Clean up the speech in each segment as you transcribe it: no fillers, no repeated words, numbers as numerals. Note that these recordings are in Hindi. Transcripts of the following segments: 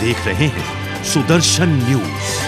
देख रहे हैं सुदर्शन न्यूज।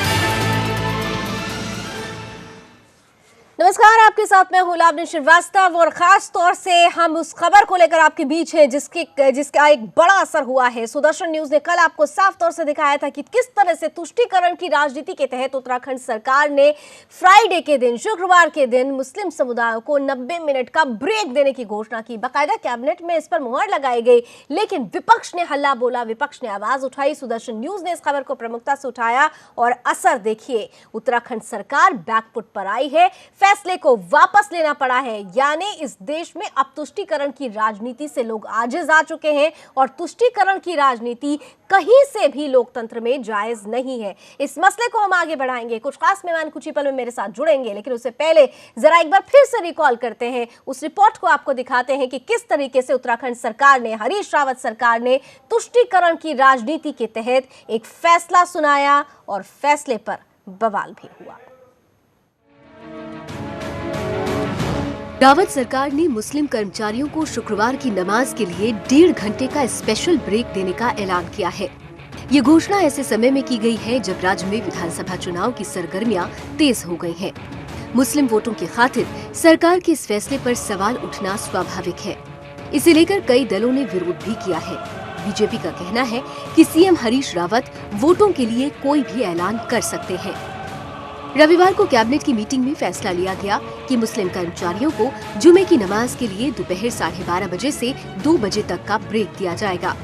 नमस्कार, आपके साथ मैं हूं लावनी श्रीवास्तव और खास तौर से हम उस खबर को लेकर आपके बीच हैं जिसका एक बड़ा असर हुआ है। सुदर्शन न्यूज ने कल आपको साफ तौर से दिखाया था कि किस तरह से तुष्टीकरण की राजनीति के तहत उत्तराखंड सरकार ने फ्राइडे के दिन, शुक्रवार के दिन मुस्लिम समुदाय को 90 मिनट का ब्रेक देने की घोषणा की। बाकायदा कैबिनेट में इस पर मुहर लगाई गई, लेकिन विपक्ष ने हल्ला बोला, विपक्ष ने आवाज उठाई। सुदर्शन न्यूज ने इस खबर को प्रमुखता से उठाया और असर देखिए, उत्तराखंड सरकार बैकफुट पर आई है, फैसले को वापस लेना पड़ा है। यानी इस देश में अब तुष्टीकरण की राजनीति से लोग आजिज आ चुके हैं और तुष्टीकरण की राजनीति कहीं से भी लोकतंत्र में जायज नहीं है। इस मसले को हम आगे बढ़ाएंगे, कुछ खास मेहमान कुछ ही पल में मेरे साथ जुड़ेंगे, लेकिन उससे पहले जरा एक बार फिर से रिकॉल करते हैं, उस रिपोर्ट को आपको दिखाते हैं कि किस तरीके से उत्तराखंड सरकार ने, हरीश रावत सरकार ने तुष्टीकरण की राजनीति के तहत एक फैसला सुनाया और फैसले पर बवाल भी हुआ। रावत सरकार ने मुस्लिम कर्मचारियों को शुक्रवार की नमाज के लिए 1.5 घंटे का स्पेशल ब्रेक देने का ऐलान किया है। ये घोषणा ऐसे समय में की गई है जब राज्य में विधानसभा चुनाव की सरगर्मियां तेज हो गई हैं। मुस्लिम वोटों की खातिर सरकार के इस फैसले पर सवाल उठना स्वाभाविक है। इसे लेकर कई दलों ने विरोध भी किया है। बीजेपी का कहना है कि सीएम हरीश रावत वोटों के लिए कोई भी ऐलान कर सकते हैं। रविवार को कैबिनेट की मीटिंग में फैसला लिया गया कि मुस्लिम कर्मचारियों को जुमे की नमाज के लिए दोपहर 12:30 बजे से 2 बजे तक का ब्रेक दिया जाएगा।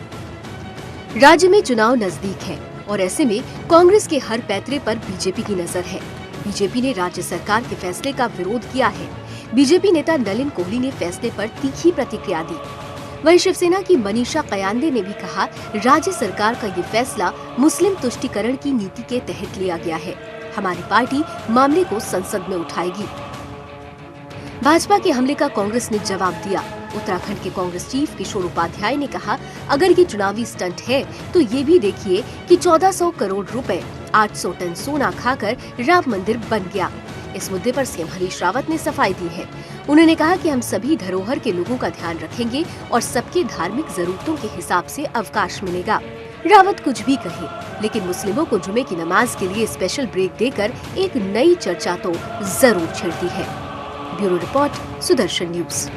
राज्य में चुनाव नजदीक है और ऐसे में कांग्रेस के हर पैतरे पर बीजेपी की नजर है। बीजेपी ने राज्य सरकार के फैसले का विरोध किया है। बीजेपी नेता नलिन कोहली ने फैसले पर तीखी प्रतिक्रिया दी। वहीं शिवसेना की मनीषा कयांदे ने भी कहा, राज्य सरकार का ये फैसला मुस्लिम तुष्टीकरण की नीति के तहत लिया गया है। हमारी पार्टी मामले को संसद में उठाएगी। भाजपा के हमले का कांग्रेस ने जवाब दिया। उत्तराखंड के कांग्रेस चीफ किशोर उपाध्याय ने कहा, अगर ये चुनावी स्टंट है तो ये भी देखिए कि 1400 करोड़ रुपए 800 टन सोना खाकर राम मंदिर बन गया। इस मुद्दे पर सीएम हरीश रावत ने सफाई दी है। उन्होंने कहा कि हम सभी धरोहर के लोगों का ध्यान रखेंगे और सबके धार्मिक जरूरतों के हिसाब से अवकाश मिलेगा। रावत कुछ भी कहे, लेकिन मुस्लिमों को जुमे की नमाज के लिए स्पेशल ब्रेक देकर एक नई चर्चा तो जरूर छिड़ती है। Bureau report, Sudarshan news.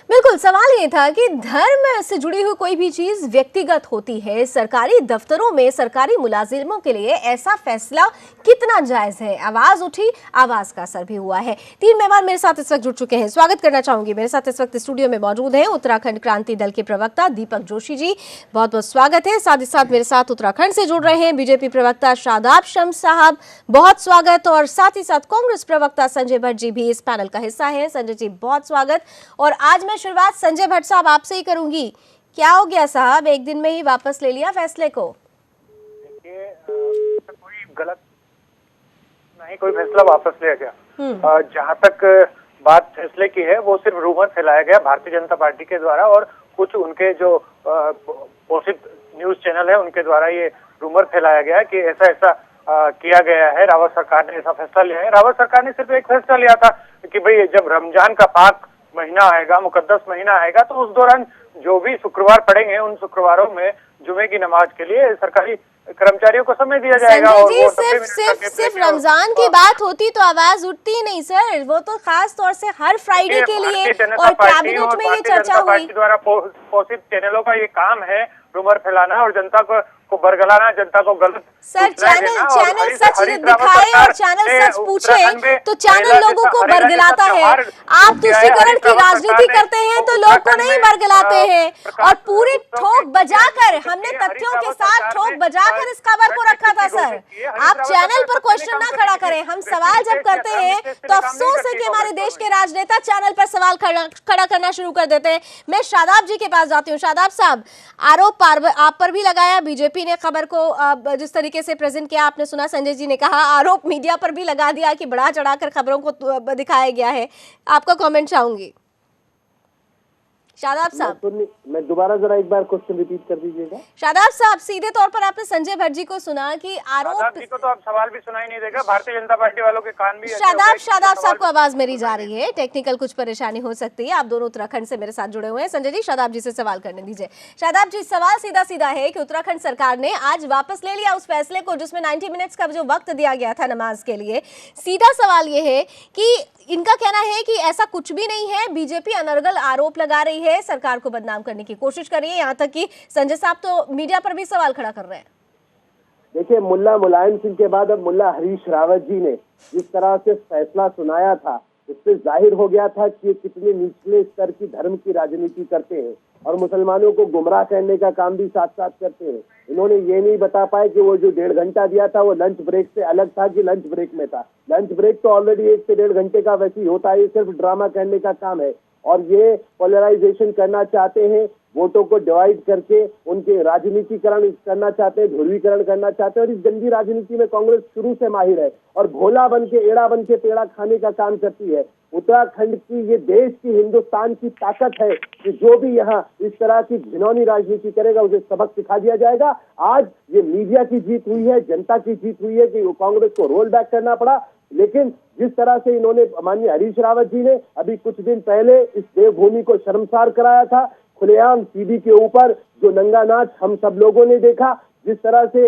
बिल्कुल, सवाल ये था कि धर्म से जुड़ी हुई कोई भी चीज व्यक्तिगत होती है। सरकारी दफ्तरों में सरकारी मुलाजिमों के लिए ऐसा फैसला कितना जायज है? आवाज उठी, आवाज का असर भी हुआ है। 3 मेहमान मेरे साथ इस वक्त जुड़ चुके हैं, स्वागत करना चाहूंगी। मेरे साथ इस वक्त स्टूडियो में मौजूद हैं उत्तराखंड क्रांति दल के प्रवक्ता दीपक जोशी जी, बहुत बहुत स्वागत है। साथ ही साथ मेरे साथ उत्तराखंड से जुड़ रहे हैं बीजेपी प्रवक्ता शादाब शम्स साहब, बहुत स्वागत। और साथ ही साथ कांग्रेस प्रवक्ता संजय भट्ट जी भी इस पैनल का हिस्सा है। संजय जी, बहुत स्वागत। और आज मैं शुरुआत संजय भट्ट साहब आपसे ही करूंगी। क्या हो गया साहब, एक दिन में ही वापस ले लिया फैसले को? देखिए, कोई गलत नहीं, कोई फैसला वापस लिया गया। जहां तक बात फैसले की है, वो सिर्फ रूमर फैलाया गया भारतीय जनता पार्टी के द्वारा और कुछ उनके जो पोषित न्यूज चैनल है उनके द्वारा ये रूमर फैलाया गया कि ऐसा ऐसा किया गया है, रावत सरकार ने ऐसा फैसला लिया है। रावत सरकार ने सिर्फ एक फैसला लिया था कि भाई जब रमजान का पाक महीना आएगा, मुकद्दस महीना आएगा, तो उस दौरान जो भी शुक्रवार पड़ेंगे उन शुक्रवारों में जुमे की नमाज के लिए सरकारी कर्मचारियों को समय दिया जाएगा। और जी, सिर्फ रमजान की बात होती तो आवाज उठती ही नहीं सर, वो तो खास तौर से हर फ्राइडे के लिए और कैबिनेट में ये चर्चा हुई। द्वारा पोषित चैनलों का ये काम है रूमर फैलाना और जनता को बरगलाना, जनता को गलत। सर, चैनल सच दिखाए और चैनल सच पूछे तो चैनल लोगों को बरगलाता है। आप तुष्टीकरण की राजनीति करते हैं तो लोग को नहीं बरगलाते हैं। और पूरी ठोक बजाकर, हमने तथ्यों के साथ ठोक बजाकर इस खबर को रखा था सर। आप चैनल पर क्वेश्चन ना खड़ा करें। हम सवाल जब करते हैं तो अफसोस है कि हमारे देश के राजनेता चैनल पर सवाल खड़ा करना शुरू कर देते हैं। मैं शादाब जी के पास जाती हूँ। शादाब साहब, आरोप आप पर भी लगाया, बीजेपी ने खबर को जिस तरीके से प्रेजेंट किया, आपने सुना संजय जी ने कहा, आरोप मीडिया पर भी लगा दिया कि बढ़ा चढ़ाकर खबरों को दिखाया गया है। आपका कमेंट चाहूंगी। शादाब साहब, मैं दोबारा जरा एक बार क्वेश्चन रिपीट कर दीजिएगा। शादाब साहब, सीधे तौर पर आपने संजय भट्ट जी को सुना कि आरोप जी को तो आप सवाल भी सुनाई नहीं देगा, भारतीय जनता पार्टी वालों के कान भी शादाब साहब को आवाज मेरी जा रही है, टेक्निकल कुछ परेशानी हो सकती है। आप दोनों उत्तराखंड से मेरे साथ जुड़े हुए हैं। संजय जी, शादाब जी से सवाल करने दीजिए। शादाब जी, सवाल सीधा सीधा है कि उत्तराखंड सरकार ने आज वापस ले लिया उस फैसले को जिसमें 90 मिनट्स का जो वक्त दिया गया था नमाज के लिए। सीधा सवाल ये है कि इनका कहना है कि ऐसा कुछ भी नहीं है, बीजेपी अनर्गल आरोप लगा रही है, सरकार को बदनाम करने की कोशिश कर रही है। यहाँ तक कि संजय साहब तो मीडिया पर भी सवाल खड़ा कर रहे हैं। देखिए, मुल्ला मुलायम सिंह के बाद अब मुल्ला हरीश रावत जी ने जिस तरह से फैसला सुनाया था, इससे जाहिर हो गया था कि ये कितने निचले स्तर की धर्म की राजनीति करते हैं और मुसलमानों को गुमराह करने का काम भी साथ साथ करते हैं। इन्होंने ये नहीं बता पाए कि वो जो 1.5 घंटा दिया था वो लंच ब्रेक से अलग था कि लंच ब्रेक में था। लंच ब्रेक तो ऑलरेडी 1 से 1.5 घंटे का वैसे ही होता है, ये सिर्फ ड्रामा करने का काम है। और ये पोलराइजेशन करना चाहते हैं, वोटों को डिवाइड करके उनके राजनीतिकरण करना चाहते हैं, ध्रुवीकरण करना चाहते हैं। और इस गंदी राजनीति में कांग्रेस शुरू से माहिर है और भोला बन के एड़ा बन के पेड़ा खाने का काम करती है। उत्तराखंड की, ये देश की, हिंदुस्तान की ताकत है कि जो भी यहाँ इस तरह की घिनौनी राजनीति करेगा उसे सबक सिखा दिया जाएगा। आज ये मीडिया की जीत हुई है, जनता की जीत हुई है कि कांग्रेस को रोल बैक करना पड़ा। लेकिन जिस तरह से इन्होंने, माननीय हरीश रावत जी ने अभी कुछ दिन पहले इस देवभूमि को शर्मसार कराया था, खुलेआम सीडी के ऊपर जो नंगा नाच हम सब लोगों ने देखा, जिस तरह से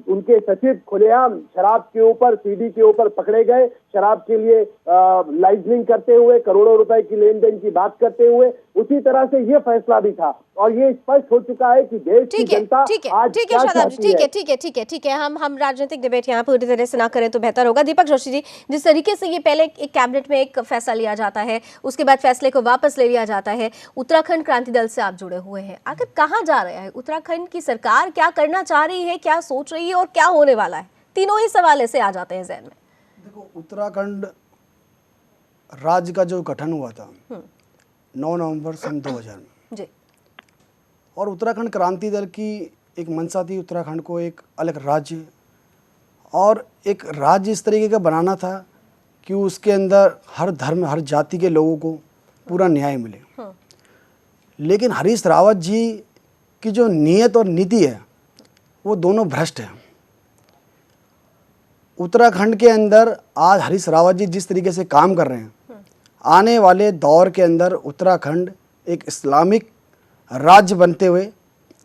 उनके सचिव खुलेआम शराब के ऊपर, सीडी के ऊपर पकड़े गए, शराब के लिए लाइसेंसिंग करते हुए, करोड़ों रुपए की लेन देन की बात करते हुए, उसी तरह से ये फैसला भी था। और ये स्पष्ट हो चुका है कि देश की जनता आज क्या चाहती है। ठीक है, हम राजनीतिक डिबेट यहाँ पूरी तरह से ना करें तो बेहतर होगा। दीपक जोशी जी, जिस तरीके से ये पहले एक कैबिनेट में एक फैसला लिया जाता है, उसके बाद फैसले को वापस ले लिया जाता है, उत्तराखंड क्रांति दल से आप जुड़े हुए हैं, आखिर कहाँ जा रहा है उत्तराखंड की सरकार? क्या करना चाह रही है, क्या सोच रही है और क्या होने वाला है? तीनों ही सवाल ऐसे आ जाते हैं जहन में। देखो, उत्तराखंड राज्य का जो गठन हुआ था 9 नवंबर सन 2000 में जी, और उत्तराखंड क्रांति दल की एक मंशा थी उत्तराखंड को एक अलग राज्य और एक राज्य इस तरीके का बनाना था कि उसके अंदर हर धर्म, हर जाति के लोगों को पूरा न्याय मिले। लेकिन हरीश रावत जी की जो नीयत और नीति है वो दोनों भ्रष्ट हैं। उत्तराखंड के अंदर आज हरीश रावत जी जिस तरीके से काम कर रहे हैं, आने वाले दौर के अंदर उत्तराखंड एक इस्लामिक राज्य बनते हुए,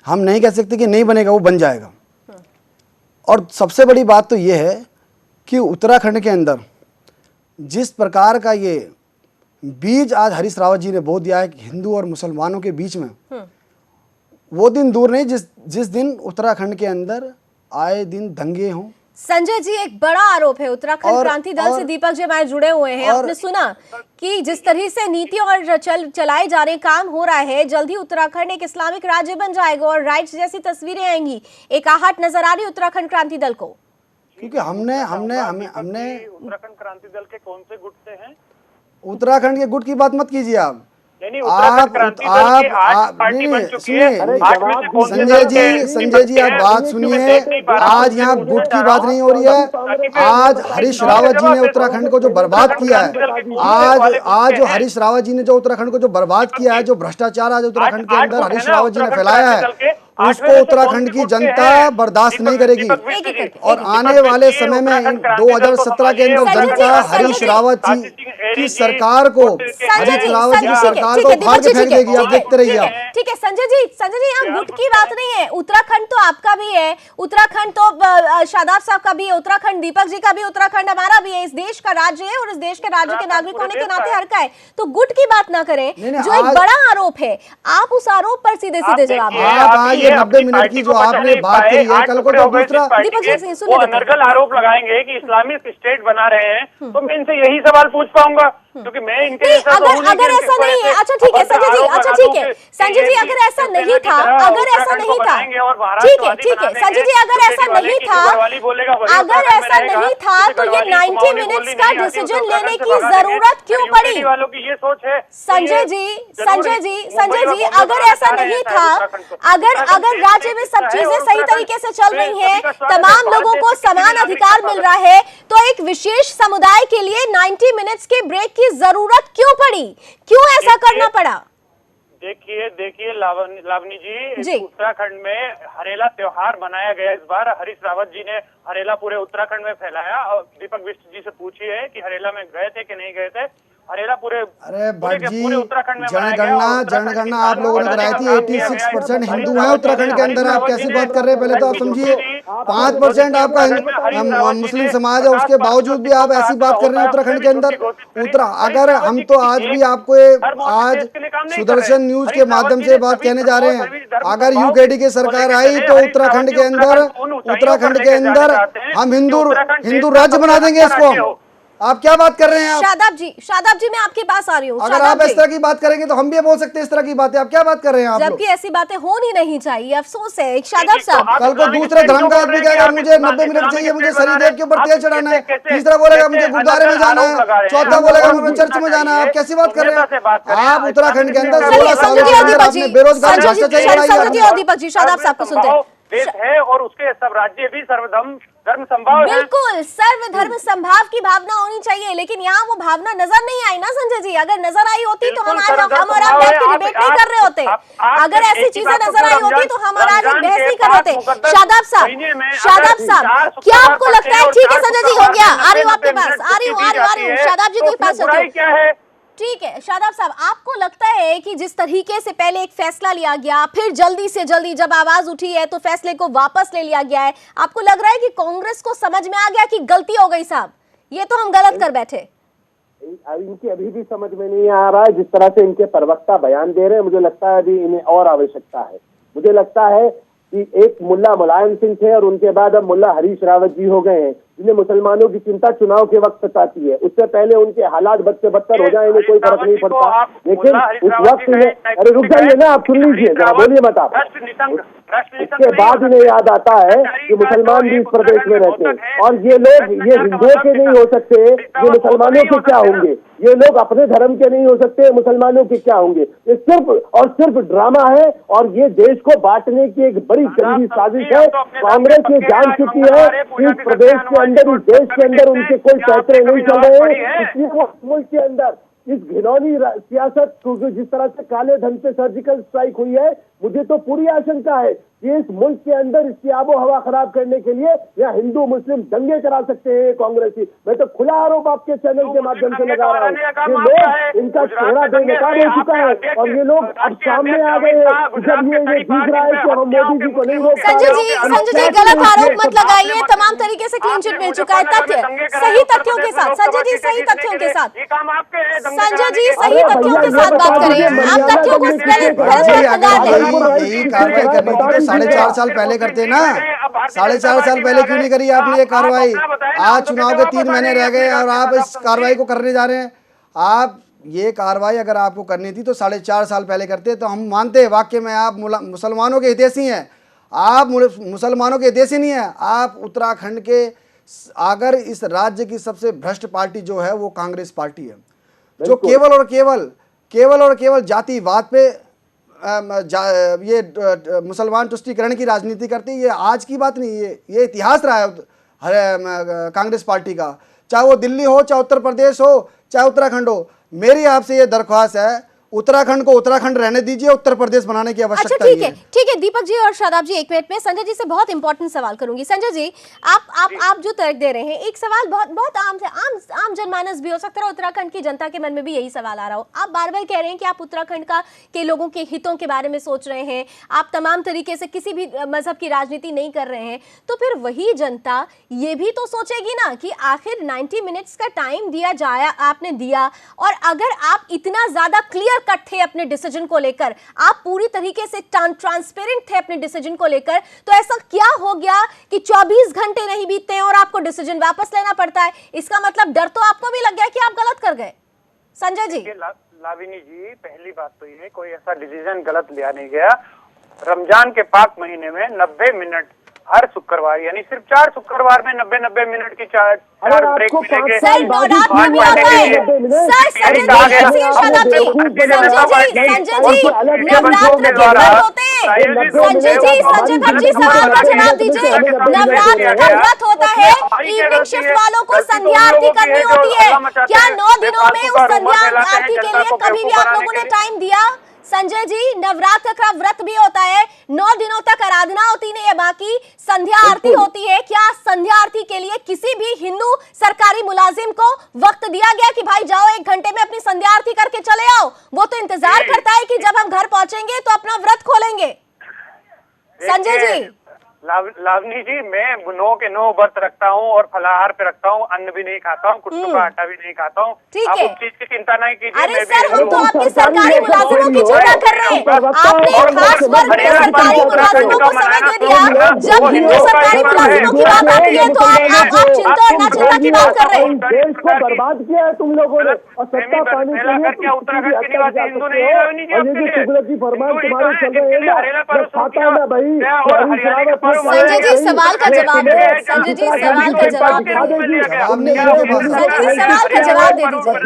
हम नहीं कह सकते कि नहीं बनेगा, वो बन जाएगा। और सबसे बड़ी बात तो ये है कि उत्तराखंड के अंदर जिस प्रकार का ये बीज आज हरीश रावत जी ने बो दिया है कि हिंदू और मुसलमानों के बीच में, वो दिन दूर नहीं जिस दिन उत्तराखंड के अंदर आए दिन दंगे हों। संजय जी, एक बड़ा आरोप है उत्तराखंड क्रांति दल से, दीपक जी हमारे जुड़े हुए हैं। आपने सुना कि जिस तरह से नीति और चलाए जा रहे काम हो रहा है, जल्द ही उत्तराखंड एक इस्लामिक राज्य बन जाएगा और राइट्स जैसी तस्वीरें आएंगी। एक आहट नजर आ रही उत्तराखंड क्रांति दल को, क्योंकि हमने उत्तराखंड क्रांति दल के कौन से गुट से हैं? उत्तराखंड के गुट की बात मत कीजिए आप। नहीं, उत्तराखंड क्रांति दल की 8 पार्टी बन चुकी है। संजय जी, आप बात सुनिए। आज यहाँ गुट की बात नहीं हो रही है। आज हरीश रावत जी ने उत्तराखंड को जो बर्बाद किया है, आज जो हरीश रावत जी ने जो उत्तराखंड को जो बर्बाद किया है, जो भ्रष्टाचार आज उत्तराखंड के अंदर हरीश रावत जी ने फैलाया है, उसको उत्तराखंड की जनता बर्दाश्त नहीं करेगी। और आने वाले समय में 2017 के अंदर जनता हरीश रावत जी की सरकार को, हरीश रावत जी की सरकार को उखाड़ के फेंक देगी। आप देखते रहिए आप। ठीक है संजय जी, यहाँ गुट की बात नहीं है। उत्तराखंड तो आपका भी है, उत्तराखंड तो शादाब साहब का भी है, उत्तराखंड दीपक जी का भी, उत्तराखंड हमारा भी है। इस देश का राज्य है और इस देश के राज्य के नागरिक होने के नाते हर का है। तो गुट की बात ना करें, जो एक बड़ा आरोप है, आप उस आरोप पर सीधे सीधे जवाब दें। 90 मिनट की जो आपने बात कही है, कल को तो दूसरा वो अनर्गल आरोप लगाएंगे कि इस्लामिक स्टेट बना रहे हैं, तो मैं इनसे यही सवाल पूछ पाऊंगा, क्योंकि मैं इनके अगर ऐसा नहीं है। अच्छा ठीक है संजय जी, अच्छा ठीक है संजय जी, अगर ऐसा नहीं था, अगर ऐसा नहीं था, ठीक है संजय जी, अगर ऐसा नहीं था, अगर ऐसा नहीं था तो ये 90 मिनट्स का डिसीजन लेने की जरूरत क्यों पड़ी? वालों की ये सोच है संजय जी, अगर ऐसा नहीं था, अगर राज्य में सब चीजें सही तरीके से चल रही हैं, तमाम लोगों को समान अधिकार मिल रहा है, तो एक विशेष समुदाय के लिए 90 मिनट्स के ब्रेक की जरूरत क्यों पड़ी? क्यों ऐसा करना पड़ा? देखिए लावनी जी। जी, उत्तराखंड में हरेला त्योहार मनाया गया इस बार। हरीश रावत जी ने हरेला पूरे उत्तराखंड में फैलाया। और दीपक बिष्ट जी से पूछिए कि हरेला में गए थे कि नहीं गए थे। हरेला पूरे अरे भट्ट जी, पूरे उत्तराखंड में मनाया गया। और उत्तराखंड की जनगणना आप लोगों ने कराई थी। 86% हिंदू हैं उत्तराखंड के अंदर। आप कैसी बात कर रहे हैं? पहले तो आप समझिए, 5% आपका मुस्लिम समाज है, उसके बावजूद भी आप ऐसी बात कर रहे हैं उत्तराखंड के अंदर। अगर हम तो आज भी आपको आज सुदर्शन न्यूज के माध्यम से बात कहने जा रहे हैं, अगर यूकेडी की सरकार आई तो उत्तराखंड के अंदर हम हिंदू राज्य बना देंगे इसको। आप क्या बात कर रहे हैं? शादाब जी मैं आपके पास आ रही हूँ। अगर आप इस तरह की बात करेंगे तो हम भी बोल सकते हैं इस तरह की बातें। आप क्या बात कर रहे हैं? आप जबकि ऐसी बातें होनी नहीं चाहिए। अफसोस है शादाब साहब। कल को दूसरे धर्म का आदमी कहेगा मुझे 90 मिनट चाहिए, मुझे शनिदेव के ऊपर तेल चढ़ाना है। तीसरा बोलेगा मुझे गुरुद्वारे में जाना है। चौथा बोलेगा मुझे चर्च में जाना है। आप कैसी बात कर रहे हैं? आप उत्तराखंड के अंदर 16 साल आपने बेरोजगार दीपक जी शादाब साहब को सुनते हैं। देश है और उसके सब राज्य भी धर्म संभाव है। बिल्कुल सर्वधर्म संभाव की भावना होनी चाहिए, लेकिन यहाँ वो भावना नजर नहीं आई ना संजय जी। अगर नजर आई होती तो हम और आप बैठ के डिबेट नहीं कर रहे होते। अगर ऐसी चीजें नजर आई होती तो हम और आज बहस नहीं कर रहे होते। शादाब साहब क्या आपको लगता है? ठीक है संजय जी, हो गया, आ रही हूँ आपके पास, आ रही हूँ शादाब जी के पास क्या है? ठीक है शादाब साहब, आपको लगता है कि जिस तरीके से पहले एक फैसला लिया गया, फिर जल्दी से जल्दी जब आवाज उठी है तो फैसले को वापस ले लिया गया है, आपको लग रहा है कि कांग्रेस को समझ में आ गया कि गलती हो गई साहब, ये तो हम गलत कर बैठे? इनकी अभी भी समझ में नहीं आ रहा है। जिस तरह से इनके प्रवक्ता बयान दे रहे हैं, मुझे लगता है अभी इन्हें और आवश्यकता है। मुझे लगता है कि एक मुल्ला मुलायम सिंह थे और उनके बाद अब मुल्ला हरीश रावत जी हो गए हैं, जिन्हें मुसलमानों की चिंता चुनाव के वक्त सताती है। उससे पहले उनके हालात बद से बदतर हो जाए, इन्हें कोई फर्क नहीं पड़ता। लेकिन उस वक्त में, अरे रुक जाइए ना, आप सुन लीजिए जरा, बोलिए मत आप। उसके बाद इन्हें याद आता है कि मुसलमान भी इस प्रदेश में रहते हैं और ये लोग ये हिंदुओं के नहीं हो सकते, ये मुसलमानों के क्या होंगे? ये लोग अपने धर्म के नहीं हो सकते, मुसलमानों के क्या होंगे? ये सिर्फ और सिर्फ ड्रामा है और ये देश को बांटने की एक बड़ी गंदी साजिश है। कांग्रेस ये जान चुकी है कि इस प्रदेश के अंदर, इस देश के अंदर उनके कोई फैसले नहीं चल रहे हैं, इसलिए वो मुल्क के अंदर इस घिनौनी सियासत, जिस तरह से काले धन पे सर्जिकल स्ट्राइक हुई है, मुझे तो पूरी आशंका है कि इस मुल्क के अंदर इसकी आबो हवा खराब करने के लिए या हिंदू मुस्लिम दंगे करा सकते हैं कांग्रेसी। मैं तो खुला आरोप आपके चैनल के माध्यम से लगा रहा हूँ। ये लोग, इनका चेहरा बेनकाब हो चुका है और ये लोग अब सामने आ गए हैं जब ये दिख रहा है कि हम मोदी जी को नहीं रोक पा रहे। संजय जी गलत आरोप मत लगाइए, तमाम तरीके से क्लीन चिट मिल चुका है। तथ्य सही तथ्यों के साथ, संजय जी सही तथ्यों के साथ, संजय जी सही तथ्यों के साथ बात करें। आप तथ्यों को यही कार्रवाई करनी थी तो 4.5 साल पहले करते ना। 4.5 साल पहले क्यों नहीं करी आपने ये कार्रवाई? आज चुनाव के 3 महीने रह गए और आप इस कार्रवाई को करने जा रहे हैं। आप ये कार्रवाई अगर आपको करनी थी तो 4.5 साल पहले करते तो हम मानते हैं वाकई में आप मुसलमानों के हितैषी हैं। आप मुसलमानों के हितैषी नहीं है। आप उत्तराखंड के, अगर इस राज्य की सबसे भ्रष्ट पार्टी जो है वो कांग्रेस पार्टी है, जो केवल और केवल जातिवाद पे ये मुसलमान तुष्टीकरण की राजनीति करती है। ये आज की बात नहीं है, ये इतिहास रहा है कांग्रेस पार्टी का। चाहे वो दिल्ली हो, चाहे उत्तर प्रदेश हो, चाहे उत्तराखंड हो। मेरी आपसे ये दरख्वास्त है, उत्तराखंड को उत्तराखंड रहने दीजिए, उत्तर प्रदेश बनाने की आवश्यकता नहीं है। ठीक है दीपक जी और शादाब जी, एक मिनट में संजय जी से बहुत इंपॉर्टेंट सवाल करूंगी। संजय जी आप जो तर्क दे रहे हैं, एक सवाल बहुत आम जनमानस भी हो सकता है, उत्तराखंड की जनता के मन में भी यही सवाल आ रहा हो। आप बार बार कह रहे हैं कि आप उत्तराखंड के लोगों के हितों के बारे में सोच रहे हैं, आप तमाम तरीके से किसी भी मजहब की राजनीति नहीं कर रहे हैं, तो फिर वही जनता ये भी तो सोचेगी ना कि आखिर 90 मिनट्स का टाइम दिया जाया, आपने दिया, और अगर आप इतना ज्यादा क्लियर कट थे अपने डिसीजन को लेकर, आप पूरी तरीके से ट्रांसपेरेंट थे अपने डिसीजन को लेकर, तो ऐसा क्या हो गया कि 24 घंटे नहीं बीतते हैं और आपको डिसीजन वापस लेना पड़ता है? इसका मतलब डर तो आपको भी लग गया कि आप गलत कर गए। संजय जी। लाविनी जी, पहली बात तो ये, कोई ऐसा डिसीजन गलत लिया नहीं गया। रमजान के पाक महीने में 90 मिनट हर शुक्रवार, यानी सिर्फ 4 शुक्रवार में 90 मिनट की 4 ब्रेक मिलेंगे। संजय जी नवरात्र संजय भट्ट जी सवाल का जवाब दीजिए। नवरात्र का व्रत होता है, इवनिंग शिफ्ट वालों को संध्या आरती करनी होती है। क्या 9 दिनों में उस संध्या आरती के लिए कभी भी आप लोगों ने टाइम दिया? संजय जी, नवरात्र का व्रत भी होता है, 9 दिनों तक आराधना होती नहीं है, बाकी संध्या आरती होती है। क्या संध्या आरती के लिए किसी भी हिंदू सरकारी मुलाजिम को वक्त दिया गया कि भाई जाओ 1 घंटे में अपनी संध्या आरती करके चले आओ? वो तो इंतजार करता है कि जब हम घर पहुंचेंगे तो अपना व्रत खोलेंगे। संजय जी, लावनी जी, मैं 9 के 9 व्रत रखता हूँ और फलाहार पे रखता हूँ, अन्न भी नहीं खाता हूँ, कुट्टू का आटा भी नहीं खाता हूँ। ठीक आप है। उस चीज की चिंता नहीं कीजिए। अरे सर, हम तो आपके सरकारी मुलाजिमों की चिंता कर रहे हैं। आपने खास वर्ग के सरकारी मुलाजिमों को समय दे दिया। जब हिंदू सरकारी मुलाजिमों की बात आती है तो आप चिंता और ना चिंता की बात कर रहे हैं। देश को बर्बाद किया है तुम लोगों ने, और सत्ता पाने के लिए क्या उत्तराखंड के निवासी हिंदू नहीं है? और ये जो तुगलकी फरमान तुम्हारे चल रहे हैं ना, खाता है ना भाई। संजय जी, सवाल का जवाब दे। संजय जी, सवाल का जवाब दे। संजय जी, सवाल का जवाब दे दीजिए।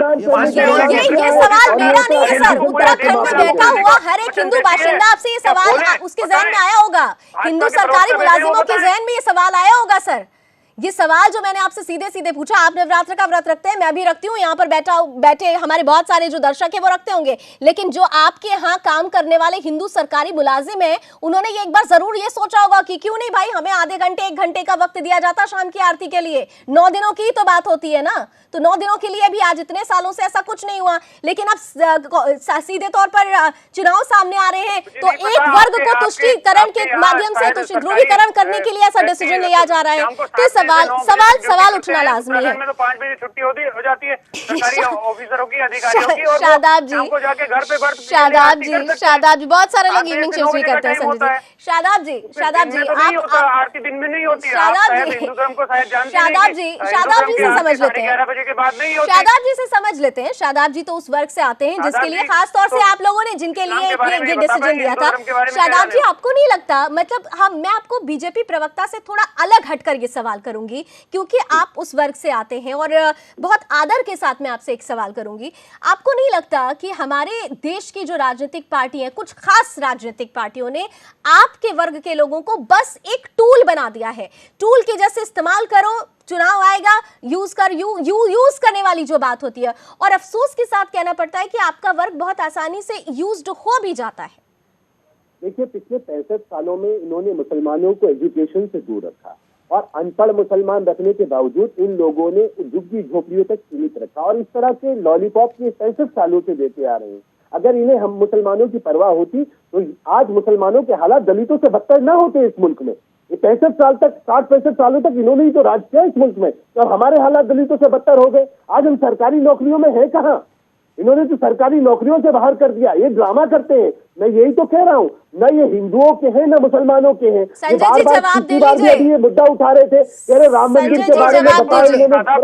ये सवाल मेरा नहीं है सर। उत्तराखंड में बैठा हुआ हर एक हिंदू बाशिंदा आपसे ये सवाल उसके जहन में आया होगा। हिंदू सरकारी मुलाजिमों के जहन में ये सवाल आया होगा सर। ये सवाल जो मैंने आपसे सीधे सीधे पूछा, आप नवरात्र का व्रत रखते हैं, मैं भी रखती हूँ, यहाँ पर बैठे हमारे बहुत सारे जो दर्शक है वो रखते होंगे, लेकिन जो आपके यहाँ काम करने वाले हिंदू सरकारी मुलाजिम हैं, उन्होंने ये एक बार जरूर ये सोचा होगा कि क्यों नहीं भाई, हमें आधे घंटे 1 घंटे का वक्त दिया जाता शाम की आरती के लिए। 9 दिनों की तो बात होती है ना, तो 9 दिनों के लिए भी आज इतने सालों से ऐसा कुछ नहीं हुआ, लेकिन अब सीधे तौर पर चुनाव सामने आ रहे हैं तो एक वर्ग को तुष्टीकरण के माध्यम से ध्रुवीकरण करने के लिए ऐसा डिसीजन लिया जा रहा है। तो सवाल उठना लाजमी है। तो 5 बजे छुट्टी हो जाती है सरकारी ऑफिसरों की, अधिकारियों की, और शादाब जी, हमको जाके घर पे शादाब जी, बहुत सारे लोग इवनिंग शोज भी करते हैं संजय जी। शादाब जी, आप आरती दिन में नहीं होती है। हिंदू धर्म को शायद जानते हैं। शादाब जी से समझ लेते हैं। 11 बजे के बाद नहीं होती। शादाब जी से समझ लेते हैं। शादाब जी तो उस वर्ग से आते हैं जिसके लिए खास तौर से आप लोगों ने जिनके लिए ये डिसीजन दिया था। शादाब जी, आपको नहीं लगता, मतलब मैं आपको बीजेपी प्रवक्ता से थोड़ा अलग हटकर ये सवाल करूंगी क्योंकि आप उस वर्ग से आते हैं और बहुत आदर के साथ मैं आपसे एक सवाल करूंगी। आपको नहीं लगता कि हमारे देश की जो राजनीतिक पार्टी है, कुछ खास राजनीतिक पार्टियों ने आपके वर्ग के लोगों को बस एक टूल बना दिया है? टूल के जैसे इस्तेमाल करो, चुनाव आएगा, यूज करने वाली जो बात होती है, और अफसोस के साथ कहना पड़ता है कि आपका वर्ग बहुत आसानी से यूज्ड हो भी जाता है। देखिए, पिछले 65 सालों में इन्होंने मुसलमानों को एजुकेशन से दूर रखा और अनपढ़ मुसलमान रखने के बावजूद इन लोगों ने झुग्गी झोपड़ियों तक सीमित रखा, और इस तरह के लॉलीपॉप ये 65 सालों से देते आ रहे हैं। अगर इन्हें हम मुसलमानों की परवाह होती तो आज मुसलमानों के हालात दलितों से बदतर न होते इस मुल्क में। ये 65 साल तक, 60-65 सालों तक इन्होंने ही तो राज किया इस मुल्क में, तो हमारे हालात दलितों से बदतर हो गए। आज हम सरकारी नौकरियों में है कहाँ? इन्होंने तो सरकारी नौकरियों से बाहर कर दिया। ये ड्रामा करते हैं, मैं यही तो कह रहा हूँ, न ये हिंदुओं के हैं न मुसलमानों के हैं। ये बार बार ये मुद्दा उठा रहे थे, कह रहे राम मंदिर के बारे में बताओ।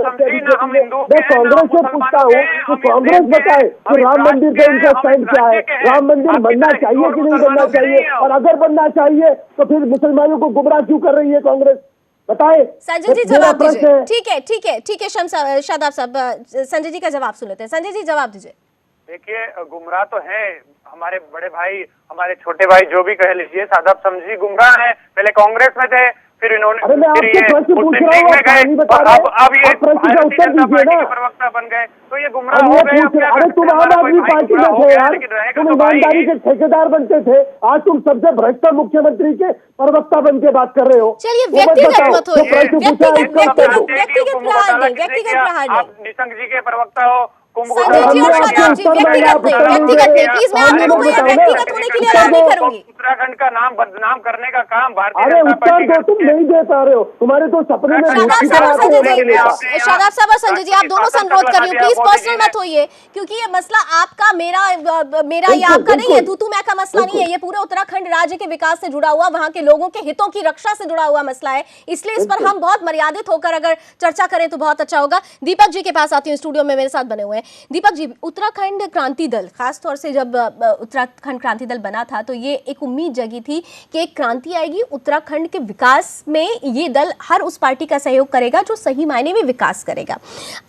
मैं कांग्रेस से पूछता हूँ तो कांग्रेस बताए कि राम मंदिर पे उनका स्टैंड क्या है? राम मंदिर बनना चाहिए कि नहीं बनना चाहिए? और अगर बनना चाहिए तो फिर मुसलमानों को गुमराह क्यों कर रही है कांग्रेस? बताए। संजय जी जवाब दीजिए। ठीक है शादाब साहब, संजय जी का जवाब सुन लेते हैं। संजय जी जवाब दीजिए। देखिए, गुमराह तो है हमारे बड़े भाई, हमारे छोटे भाई, जो भी कह लीजिए, शादाब समझी गुमराह है। पहले कांग्रेस में थे, फिर इन्होंने अब ये मुस्लिम लीग में गए, अब ये प्रवक्ता बन गए, तो ये गुमराह हो गए। अरे तुम आम आदमी पार्टी में थे यार, तुम ईमानदारी के ठेकेदार बनते थे, आज तुम सबसे भ्रष्ट मुख्यमंत्री के प्रवक्ता बन के बात कर रहे हो। चलिए व्यक्तिगत मत होइए, व्यक्तिगत प्रहार नहीं। निशंक जी के प्रवक्ता हो, संजय जी और शादाब जी, व्यक्तिगत नहीं, प्लीज मैं आप लोगों को व्यक्तिगत होने के लिए अलाउ नहीं करूंगी। उत्तराखंड का नाम बदनाम करने का काम भारतीय अरे उत्तर दो, तुम नहीं दे पा रहे हो, तुम्हारे तो सपने में। शादाब साहब और संजय जी, आप दोनों से अनुरोध कर रही हूँ, प्लीज पर्सनल मत होइए, क्योंकि ये मसला आपका मेरा या आपका नहीं है, तू मैं का मसला नहीं है, ये पूरे उत्तराखंड राज्य के विकास से जुड़ा हुआ, वहाँ के लोगों के हितों की रक्षा से जुड़ा हुआ मसला है, इसलिए इस पर हम बहुत मर्यादित होकर अगर चर्चा करें तो बहुत अच्छा होगा। दीपक जी के पास आती हूँ, स्टूडियो में मेरे साथ बने हुए हैं। दीपक जी, उत्तराखंड क्रांति दल, खासतौर से जब उत्तराखंड क्रांति दल बना था तो ये एक उम्मीद जगी थी कि एक क्रांति आएगी, उत्तराखंड के विकास में ये दल हर उस पार्टी का सहयोग करेगा जो सही मायने में विकास करेगा।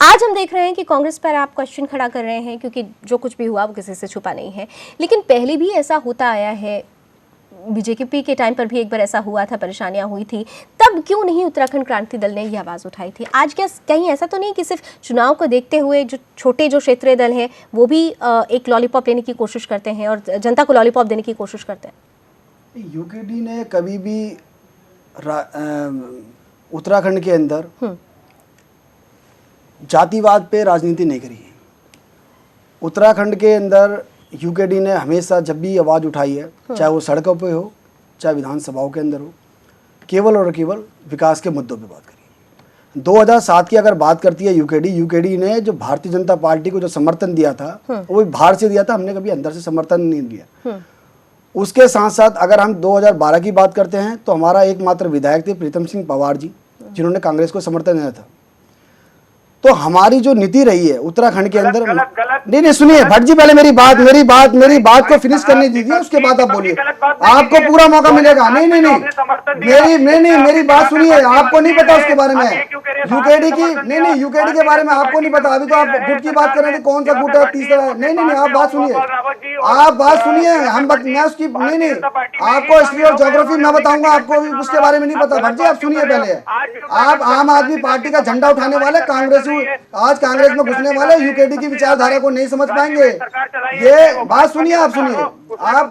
आज हम देख रहे हैं कि कांग्रेस पर आप क्वेश्चन खड़ा कर रहे हैं, क्योंकि जो कुछ भी हुआ वो किसी से छुपा नहीं है, लेकिन पहले भी ऐसा होता आया है, बीजेपी के टाइम पर भी एक बार ऐसा हुआ था, परेशानियां हुई थी, तब क्यों नहीं उत्तराखंड क्रांति दल ने ये आवाज़ उठाई थी? आज क्या कहीं ऐसा तो नहीं कि सिर्फ चुनाव को देखते हुए जो छोटे जो क्षेत्रीय दल हैं वो भी एक लॉलीपॉप लेने की कोशिश करते हैं और जनता को लॉलीपॉप देने की कोशिश करते हैं? यूकेडी ने कभी भी उत्तराखंड के अंदर जातिवाद पे राजनीति नहीं करी है। उत्तराखंड के अंदर यूकेडी ने हमेशा जब भी आवाज़ उठाई है, चाहे वो सड़कों पे हो, चाहे विधानसभाओं के अंदर हो, केवल और केवल विकास के मुद्दों पे बात करी। 2007 की अगर बात करती है यूकेडी ने जो भारतीय जनता पार्टी को जो समर्थन दिया था वो बाहर से दिया था, हमने कभी अंदर से समर्थन नहीं दिया। उसके साथ साथ अगर हम 2012 की बात करते हैं तो हमारा एकमात्र विधायक थे प्रीतम सिंह पंवार जी, जिन्होंने कांग्रेस को समर्थन दिया था। तो हमारी जो नीति रही है उत्तराखंड के अंदर, नहीं सुनिए भट्ट जी, पहले मेरी बात को फिनिश करने दीजिए, उसके बाद आप बोलिए, आपको पूरा मौका मिलेगा। नहीं मेरी बात सुनिए, आपको नहीं पता उसके बारे में, यूकेडी की नहीं यूकेडी के बारे में आपको नहीं पता। अभी तो आप गुट की बात कर रहे थे, कौन सा गुट है, तीसरा है। नहीं आप बात सुनिए, मैं उसकी नहीं आपको हिस्ट्री और ज्योग्राफी मैं बताऊंगा, आपको उसके बारे में नहीं पता। भट्ट जी आप सुनिए पहले, आप आम आदमी पार्टी का झंडा उठाने वाले, कांग्रेस आज कांग्रेस में घुसने वाले, यूकेडी की विचारधारा को नहीं समझ पाएंगे। ये बात सुनिए, आप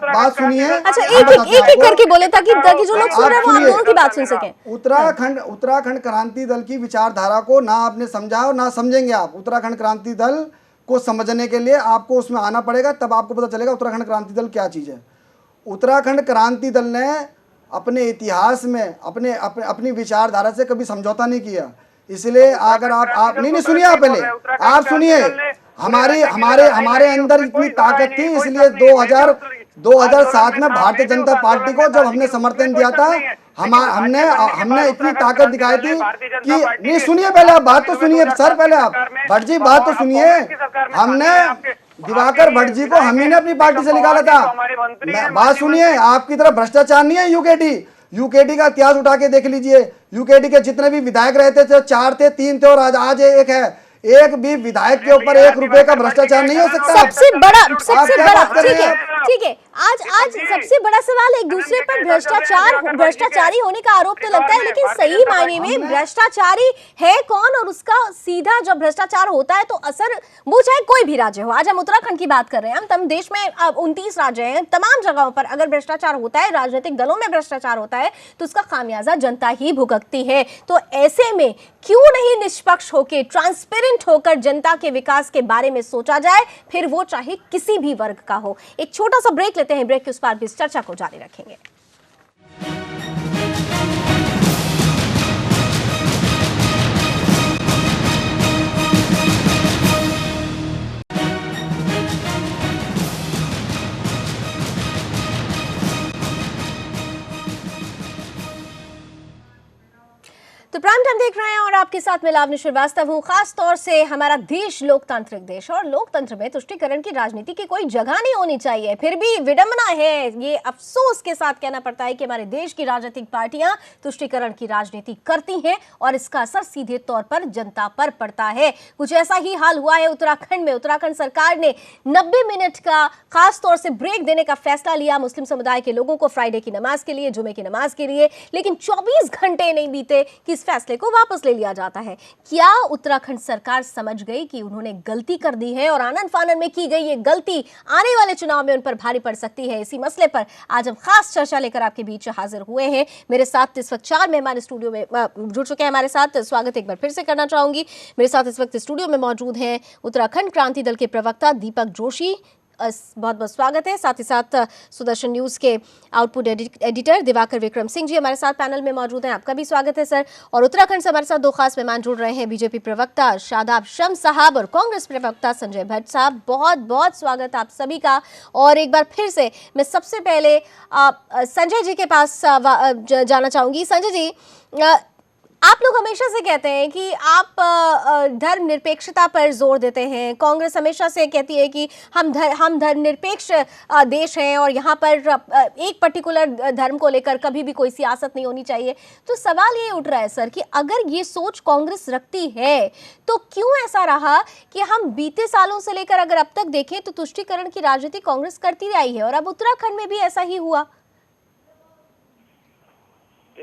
बात सुनिए। अच्छा, एक करके बोले ताकि जो लोग सुन रहे हैं वो आप दोनों की बात सुन सकें। उत्तराखंड क्रांति दल की विचारधारा को ना आपने समझा और ना समझेंगे आप। उत्तराखंड क्रांति दल को समझने के लिए आपको उसमें आना पड़ेगा, तब आपको पता चलेगा उत्तराखंड क्रांति दल क्या चीज है। उत्तराखंड क्रांति दल ने अपने इतिहास में अपनी विचारधारा से कभी समझौता नहीं किया। इसलिए अगर आप नहीं सुनिए, आप पहले आप सुनिए, हमारे अंदर इतनी ताकत थी, इसलिए 2007 में भारतीय जनता पार्टी को जब हमने समर्थन दिया था, हमने इतनी ताकत दिखाई थी कि नहीं सुनिए पहले आप बात तो सुनिए सर, पहले आप भट्ट जी बात तो सुनिए। हमने दिवाकर भट्ट जी को हम ही ने अपनी पार्टी से निकाला था। बात सुनिए, आपकी तरफ भ्रष्टाचार नहीं है यूकेडी का इतिहास उठा के देख लीजिए। यूकेडी के जितने भी विधायक रहते थे, 4 थे, 3 थे और आज एक है। एक भी विधायक के ऊपर 1 रुपए का भ्रष्टाचार नहीं हो सकता। सबसे बड़ा ठीक है, आज सबसे बड़ा सवाल एक दूसरे पर भ्रष्टाचारी होने का आरोप तो लगता है, लेकिन सही मायने में भ्रष्टाचारी है कौन और उसका सीधा जब भ्रष्टाचार होता है तो असर, वो चाहे कोई भी राज्य हो। आज हम उत्तराखंड की बात कर रहे हैं, हम देश में 29 राज्य हैं, तमाम जगहों पर अगर भ्रष्टाचार होता है, राजनीतिक दलों में भ्रष्टाचार होता है तो उसका खामियाजा जनता ही भुगतती है। तो ऐसे में क्यों नहीं निष्पक्ष होकर, ट्रांसपेरेंट होकर जनता के विकास के बारे में सोचा जाए, फिर वो चाहे किसी भी वर्ग का हो। एक छोटा सा ब्रेक लेते हैं, ब्रेक के उस पार भी इस चर्चा को जारी रखेंगे। तो प्राइम टाइम देख रहे हैं और आपके साथ मैं लावनी श्रीवास्तव हूँ। खास तौर से हमारा देश लोकतांत्रिक देश और लोकतंत्र में तुष्टीकरण की राजनीति की कोई जगह नहीं होनी चाहिए। फिर भी विडंबना है, ये अफसोस के साथ कहना पड़ता है कि हमारे देश की राजनीतिक पार्टियां तुष्टीकरण की राजनीति करती हैं और इसका असर सीधे तौर पर जनता पर पड़ता है। कुछ ऐसा ही हाल हुआ है उत्तराखंड में। उत्तराखंड सरकार ने 90 मिनट का खास तौर से ब्रेक देने का फैसला लिया मुस्लिम समुदाय के लोगों को फ्राइडे की नमाज के लिए, जुमे की नमाज के लिए, लेकिन 24 घंटे नहीं बीते कि इस फैसले को वापस ले लिया जाता है। क्या उत्तराखंड सरकार समझ गई कि उन्होंने गलती कर दी है और आनन फानन में की गई ये गलती आने वाले चुनाव में उन पर भारी पड़ सकती है? इसी मसले पर आज हम खास चर्चा लेकर आपके बीच हाजिर हुए हैं। मेरे साथ इस वक्त 4 मेहमान स्टूडियो में जुड़ चुके हैं हमारे साथ। स्वागत एक बार फिर से करना चाहूंगी। मेरे साथ इस वक्त स्टूडियो में मौजूद हैं उत्तराखंड क्रांति दल के प्रवक्ता दीपक जोशी, बहुत बहुत स्वागत है। साथ ही साथ सुदर्शन न्यूज़ के आउटपुट एडिटर दिवाकर विक्रम सिंह जी हमारे साथ पैनल में मौजूद हैं, आपका भी स्वागत है सर। और उत्तराखंड से हमारे साथ 2 खास मेहमान जुड़ रहे हैं, बीजेपी प्रवक्ता शादाब शम्स साहब और कांग्रेस प्रवक्ता संजय भट्ट साहब। बहुत बहुत स्वागत आप सभी का। और एक बार फिर से मैं सबसे पहले संजय जी के पास जाना चाहूँगी। संजय जी, आप लोग हमेशा से कहते हैं कि आप धर्मनिरपेक्षता पर जोर देते हैं। कांग्रेस हमेशा से कहती है कि हम धर्मनिरपेक्ष देश हैं और यहाँ पर एक पर्टिकुलर धर्म को लेकर कभी भी कोई सियासत नहीं होनी चाहिए। तो सवाल ये उठ रहा है सर कि अगर ये सोच कांग्रेस रखती है तो क्यों ऐसा रहा कि हम बीते सालों से लेकर अगर अब तक देखें तो तुष्टीकरण की राजनीति कांग्रेस करती आई है और अब उत्तराखंड में भी ऐसा ही हुआ?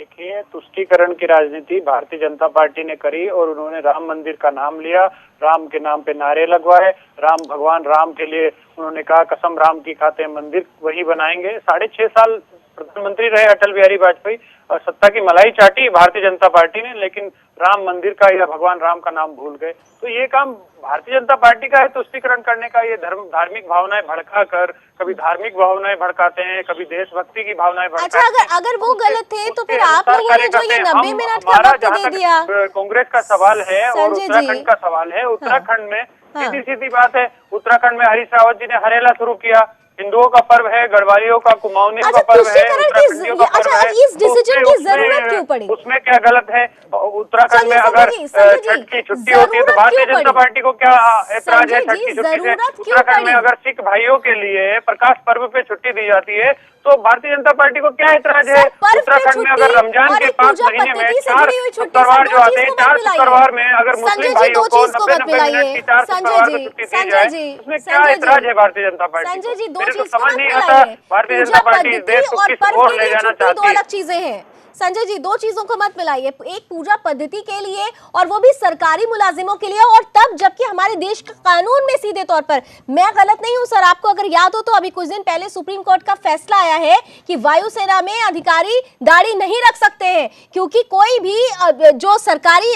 देखिए, तुष्टीकरण की राजनीति भारतीय जनता पार्टी ने करी और उन्होंने राम मंदिर का नाम लिया, राम के नाम पे नारे लगवाए, राम भगवान राम के लिए उन्होंने कहा कसम राम की खाते हैं मंदिर वही बनाएंगे। 6.5 साल प्रधानमंत्री रहे अटल बिहारी वाजपेयी और सत्ता की मलाई चाटी भारतीय जनता पार्टी ने, लेकिन राम मंदिर का या भगवान राम का नाम भूल गए। तो ये काम भारतीय जनता पार्टी का है तुष्टीकरण करने का। ये धार्मिक भावनाएं भड़का कर, कभी धार्मिक भावनाएं भड़काते हैं, कभी देशभक्ति की भावनाएं भड़काते हैं। अच्छा, अगर वो गलत थे तो फिर आप लोगों ने जो ये 90 मिनट का वक्त दे दिया। कांग्रेस का सवाल है और उत्तराखंड का सवाल है। उत्तराखंड में सीधी सीधी बात है, उत्तराखंड में हरीश रावत जी ने हरेला शुरू किया। हिंदुओं का पर्व है, गढ़वालियों का, कुमाऊनियों का पर्व है, उत्तराखंडियों का पर्व है। इस डिसीजन की जरूरत क्यों पड़ी? उसमें क्या गलत है? उत्तराखंड में अगर छठ की छुट्टी होती है तो भारतीय जनता पार्टी को क्या ऐतराज है छठ की छुट्टी से? उत्तराखंड में अगर सिख भाइयों के लिए प्रकाश पर्व पे छुट्टी दी जाती है तो भारतीय जनता पार्टी को क्या ऐतराज है? उत्तराखंड में अगर रमजान के 5 महीने में 4 शुक्रवार जो आते हैं, 4 शुक्रवार में अगर मुस्लिम भाइयों को 90 मिनट की 4 शुक्रवार को छुट्टी दी जाए, उसमें क्या ऐतराज है भारतीय जनता पार्टी को? मेरे को समझ नहीं आता भारतीय जनता पार्टी देश को किस ओर ले जाना चाहती है। अलग चीजें हैं संजय जी, दो चीजों को मत मिलाइए। एक पूजा पद्धति के लिए और वो भी सरकारी मुलाजिमों के लिए, और तब जबकि हमारे देश के कानून में सीधे तौर पर, मैं गलत नहीं हूं सर, आपको अगर याद हो तो अभी कुछ दिन पहले सुप्रीम कोर्ट का फैसला आया है कि वायुसेना में अधिकारी दाढ़ी नहीं रख सकते हैं, क्योंकि कोई भी जो सरकारी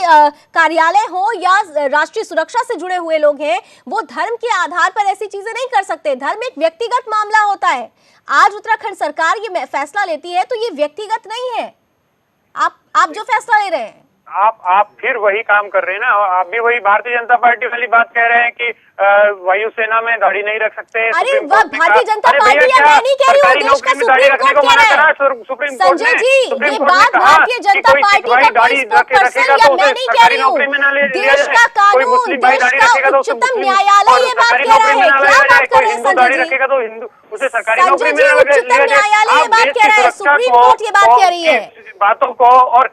कार्यालय हो या राष्ट्रीय सुरक्षा से जुड़े हुए लोग हैं वो धर्म के आधार पर ऐसी चीजें नहीं कर सकते। धर्म एक व्यक्तिगत मामला होता है। आज उत्तराखंड सरकार ये फैसला लेती है तो ये व्यक्तिगत नहीं है। आप जो फैसला ले रहे हैं, आप फिर वही काम कर रहे हैं ना। आप भी वही भारतीय जनता पार्टी वाली बात कह रहे हैं कि वायुसेना में दाढ़ी नहीं रख सकते। अरे वह भारतीय जनता पार्टी या मैं नहीं कह रही हूँ, देश का सुप्रीम कोर्ट कह रहा है। संजय जी, ये बात भारतीय जनता पार्टी का कोई स्पोक्सपर्सन या मैं नहीं कह रही हूँ, देश का कानून, देश का उच्चतम न्यायालय ये बात कह रहा है। क्या बात कर रहे हैं संजय जी? रखेगा तो हिंदू उसे सरकारी नौकरी में उच्चतम न्यायालय ये बात कह रहा है, सुप्रीम कोर्ट ये बात कह रही है। बातों को और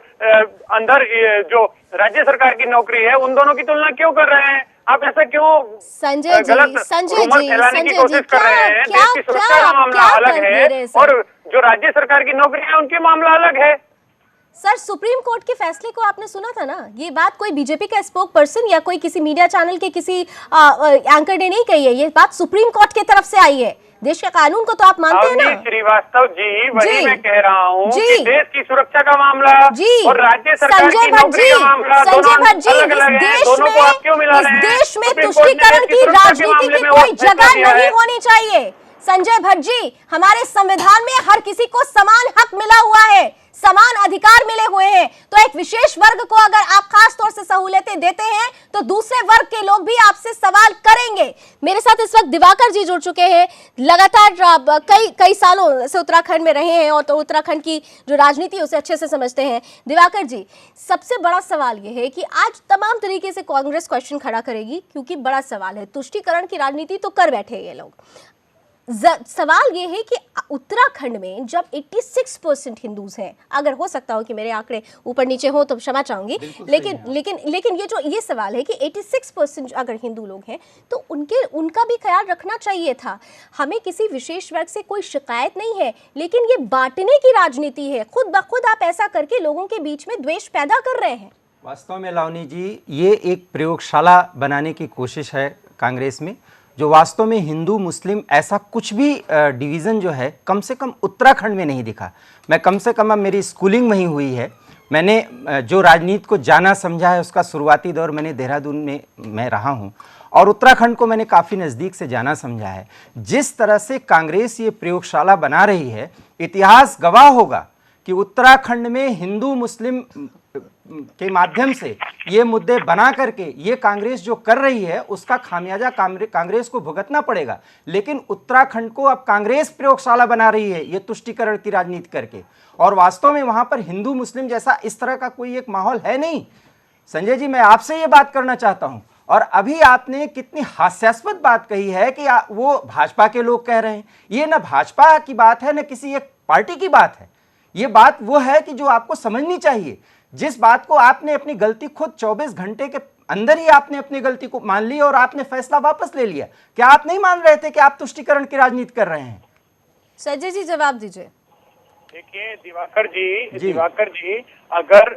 अंदर जो राज्य सरकार की नौकरी है उन दोनों की तुलना क्यों कर रहे हैं? आप ऐसा क्यों संजय जी फैलाने की कोशिश कर रहे हैं? देश की सुरक्षा का मामला अलग है और जो राज्य सरकार की नौकरी है उनके मामला अलग है। सर, सुप्रीम कोर्ट के फैसले को आपने सुना था ना? ये बात कोई बीजेपी का स्पोक पर्सन या कोई किसी मीडिया चैनल के किसी एंकर ने नहीं कही है, ये बात सुप्रीम कोर्ट की तरफ से आई है। देश के कानून को तो आप मानते हैं ना? श्रीवास्तव जी, वही मैं कह रहा हूँ कि देश की सुरक्षा का मामला और राज्य सरकार की नौकरी का मामला दोनों अलग-अलग हैं। दोनों को आप क्यों मिला रहे हैं? देश में तुष्टीकरण की राजनीति की कोई जगह नहीं होनी चाहिए। संजय भट्ट जी, हमारे संविधान में हर किसी को समान हक मिला हुआ है, समान अधिकार मिले हुए हैं। तो एक विशेष वर्ग को अगर आप खास तौर से सहूलियतें देते हैं तो दूसरे वर्ग के लोग भी आपसे सवाल करेंगे। मेरे साथ इस वक्त दिवाकर जी जुड़ चुके हैं, लगातार कई सालों से उत्तराखंड में रहे हैं और तो उत्तराखंड की जो राजनीति उसे अच्छे से समझते हैं। दिवाकर जी, सबसे बड़ा सवाल यह है कि आज तमाम तरीके से कांग्रेस क्वेश्चन खड़ा करेगी, क्योंकि बड़ा सवाल है, तुष्टीकरण की राजनीति तो कर बैठे ये लोग। सवाल ये है कि उत्तराखंड में जब 86% हिंदूज हैं, अगर हो सकता हो कि मेरे आंकड़े ऊपर नीचे हो तो क्षमा चाहूंगी, लेकिन ये सवाल है कि 86% अगर हिंदू लोग हैं तो उनका भी ख्याल रखना चाहिए था। हमें किसी विशेष वर्ग से कोई शिकायत नहीं है, लेकिन ये बांटने की राजनीति है। खुद ब खुद आप ऐसा करके लोगों के बीच में द्वेष पैदा कर रहे हैं। वास्तव में लावनी जी, ये एक प्रयोगशाला बनाने की कोशिश है कांग्रेस में, जो वास्तव में हिंदू मुस्लिम ऐसा कुछ भी डिवीज़न जो है कम से कम उत्तराखंड में नहीं दिखा। मैं कम से कम, अब मेरी स्कूलिंग वहीं हुई है, मैंने जो राजनीति को जाना समझा है उसका शुरुआती दौर मैंने देहरादून में मैं रहा हूं और उत्तराखंड को मैंने काफ़ी नज़दीक से जाना समझा है। जिस तरह से कांग्रेस ये प्रयोगशाला बना रही है, इतिहास गवाह होगा कि उत्तराखंड में हिंदू मुस्लिम के माध्यम से ये मुद्दे बना करके ये कांग्रेस जो कर रही है उसका खामियाजा कांग्रेस को भुगतना पड़ेगा। लेकिन उत्तराखंड को अब कांग्रेस प्रयोगशाला बना रही है ये तुष्टीकरण की राजनीति करके, और वास्तव में वहां पर हिंदू मुस्लिम जैसा इस तरह का कोई एक माहौल है नहीं। संजय जी, मैं आपसे ये बात करना चाहता हूं, और अभी आपने कितनी हास्यास्पद बात कही है कि वो भाजपा के लोग कह रहे हैं। ये न भाजपा की बात है न किसी एक पार्टी की बात है, ये बात वो है कि जो आपको समझनी चाहिए। जिस बात को आपने अपनी गलती खुद 24 घंटे के अंदर ही आपने अपनी गलती को मान ली और आपने फैसला वापस ले लिया। क्या आप नहीं मान रहे थे कि आप तुष्टीकरण की राजनीति कर रहे हैं? संजय जी, जवाब दीजिए। देखिए दिवाकर जी अगर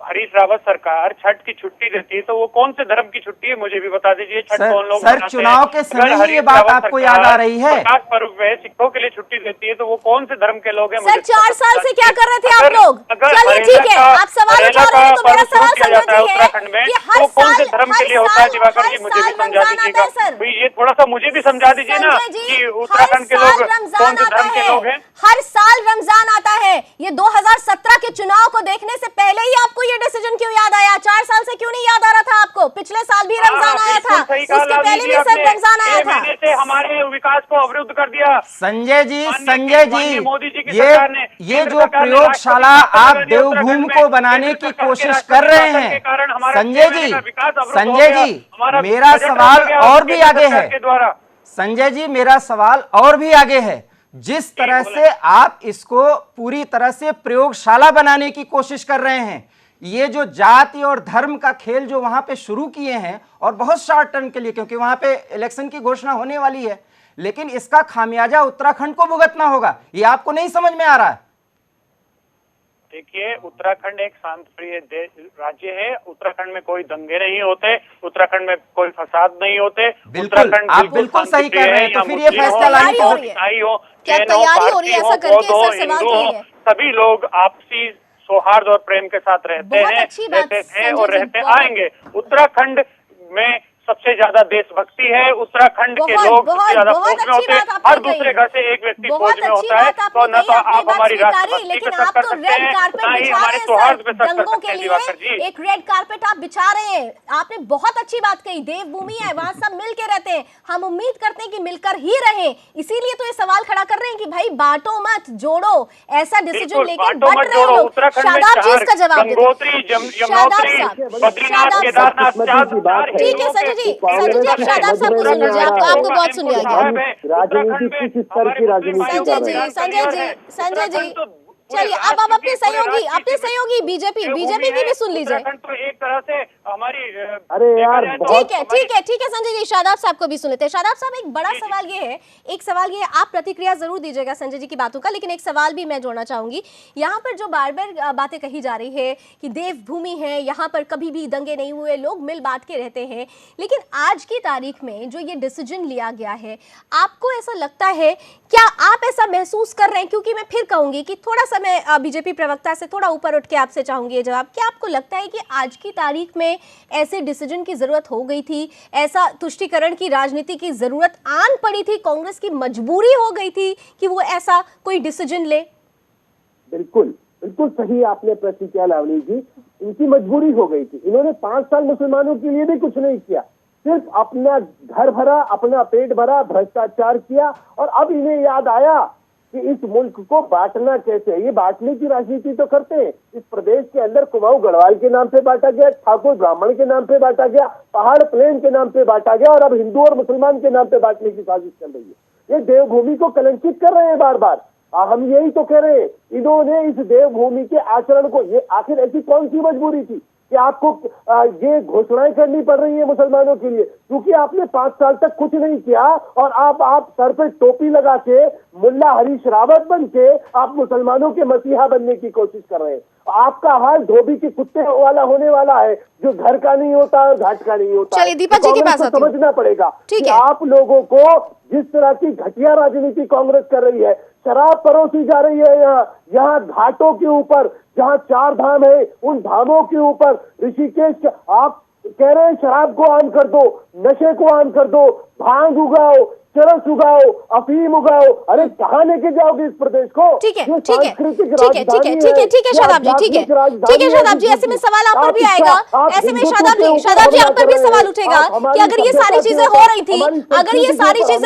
हरीश रावत सरकार छठ की छुट्टी देती है तो वो कौन से धर्म की छुट्टी है, मुझे भी बता दीजिए। छठ कौन लोग सर चुनाव के समय ही ये बात आपको याद आ रही है। प्रकाश पर्व में सिखों के लिए छुट्टी देती है तो वो कौन से धर्म के लोग हैं? सर 4 साल से क्या कर रहे थे आप लोग? चलिए ठीक है, आप सवाल उठा रहे हैं तो मेरा सवाल समझिए उत्तराखंड में हर वो कौन से साल धर्म के लिए होता है? दिवाकर जी मुझे भी समझा दीजिएगा, ये थोड़ा सा मुझे भी समझा दीजिए ना कि उत्तराखंड के लोग कौन से धर्म के लोग हैं। हर साल रमजान आता है। ये 2017 के चुनाव को देखने से पहले ही आपको ये डिसीजन क्यों याद आया? 4 साल से क्यों नहीं याद आ रहा था आपको? पिछले साल भी रमजान आया था, उसके पहले भी सब रमजान आया था। महीने से हमारे विकास को अवरुद्ध कर दिया संजय जी मोदी जी की सरकार ने, ये जो प्रयोगशाला आप देवभूमि को बनाने की कोशिश कर रहे हैं, संजय जी मेरा सवाल और भी आगे है। संजय जी मेरा सवाल और भी आगे है। जिस तरह से आप इसको पूरी तरह से प्रयोगशाला बनाने की कोशिश कर रहे हैं, ये जो जाति और धर्म का खेल जो वहां पे शुरू किए हैं और बहुत शॉर्ट टर्म के लिए, क्योंकि वहां पे इलेक्शन की घोषणा होने वाली है, लेकिन इसका खामियाजा उत्तराखंड को भुगतना होगा, ये आपको नहीं समझ में आ रहा है? देखिए उत्तराखंड एक शांत प्रिय राज्य है। उत्तराखंड में कोई दंगे नहीं होते, उत्तराखंड में कोई फसाद नहीं होते। बिल्कुल, आप बिल्कुल सही कह रहे हैं। तो फिर ये फैसला लाने की क्या तैयारी हो रही है? ऐसा करके सर सवाल करिए। सभी लोग आपसी सौहार्द और प्रेम के साथ रहते हैं और रहते आएंगे। उत्तराखंड में सबसे ज्यादा देशभक्ति है। उत्तराखंड के लोग सबसे ज्यादा फौज में होते हैं। हर दूसरे घर से एक व्यक्ति फौज में होता है। तो न तो आप हमारी राष्ट्रभक्ति पे शक कर सकते हैं, न ही हमारे सौहार्द पे शक कर सकते हैं। दिवाकर जी एक रेड कारपेट आप बिछा रहे हैं। आपने बहुत अच्छी बात कही, देवभूमि है, वहां सब मिल के रहते हैं। हम उम्मीद करते हैं कि मिलकर ही रहें, इसीलिए तो ये सवाल खड़ा कर रहे हैं कि भाई बांटो मत जोड़ो, ऐसा डिसीजन लेके बट रहे हैं लोग। शादाब जी इसका जवाब दें। ठीक है संजय जी, आप शादाब साहब को सुन लीजिए, आपको बहुत सुन लिया गया। राजनीति किस स्तर की राजनीति कर रहे हैं? संजय जी चलिए अब आप अपने सहयोगी बीजेपी की भी सुन लीजिए। तो एक तरह से हमारी अरे यार ठीक है संजय जी, शादाब साहब को भी सुन लेते हैं। शादाब साहब एक बड़ा सवाल ये है, आप प्रतिक्रिया जरूर दीजिएगा संजय जी की बातों का, लेकिन एक सवाल भी मैं जोड़ना चाहूंगी। यहाँ पर जो बार बार बातें कही जा रही है कि देवभूमि है, यहाँ पर कभी भी दंगे नहीं हुए, लोग मिल बांट के रहते हैं, लेकिन आज की तारीख में जो ये डिसीजन लिया गया है, आपको ऐसा लगता है, क्या आप ऐसा महसूस कर रहे हैं? क्योंकि मैं फिर कहूंगी कि थोड़ा सा मैं बीजेपी प्रवक्ता से थोड़ा ऊपर उठ के आपसे चाहूंगी ये जवाब, क्या आपको लगता है कि आज की तारीख में ऐसे डिसीजन की जरूरत हो गई थी, ऐसा तुष्टीकरण की राजनीति की जरूरत आन पड़ी थी, कांग्रेस की मजबूरी हो गई थी कि वो ऐसा कोई डिसीजन ले? बिल्कुल सही आपने प्रश्न किया लावनी जी, इनकी मजबूरी हो गई थी। इन्होंने 5 साल मुसलमानों के लिए भी कुछ नहीं किया, सिर्फ अपना घर भरा, अपना पेट भरा, भ्रष्टाचार किया, और अब इन्हें याद आया कि इस मुल्क को बांटना कैसे है। ये बांटने की राजनीति तो करते हैं। इस प्रदेश के अंदर कुमाऊं गढ़वाल के नाम पे बांटा गया, ठाकुर ब्राह्मण के नाम पे बांटा गया, पहाड़ प्लेन के नाम पे बांटा गया, और अब हिंदू और मुसलमान के नाम पे बांटने की साजिश चल रही है। ये देवभूमि को कलंकित कर रहे हैं बार बार। हम यही तो कह रहे हैं, इन्होंने इस देवभूमि के आचरण को, ये आखिर ऐसी कौन सी मजबूरी थी कि आपको ये घोषणाएं करनी पड़ रही है मुसलमानों के लिए? क्योंकि आपने 5 साल तक कुछ नहीं किया, और आप सर पे टोपी लगा के मुल्ला हरीश रावत बन के आप मुसलमानों के मसीहा बनने की कोशिश कर रहे हैं। आपका हाल धोबी के कुत्ते वाला होने वाला है, जो घर का नहीं होता और घाट का नहीं होता। चलिए दीपक जी के पास आते हैं। समझना पड़ेगा कि आप लोगों को जिस तरह की घटिया राजनीति कांग्रेस कर रही है, शराब परोसी जा रही है यहाँ घाटों के ऊपर, जहाँ 4 धाम है, उन धामों के ऊपर ऋषिकेश, आप कह रहे हैं शराब को आम कर दो, नशे को आम कर दो, भांग उगाओ, चरस उगाओ, अफीम उगाओ। अरे कहाँ लेके जाओगे इस प्रदेश को? ठीक है शादाब जी, ठीक है शादाब जी, ऐसे में सवाल आप पर भी आएगा, ऐसे में शादाब जी आप पर भी सवाल उठेगा कि अगर ये सारी चीजें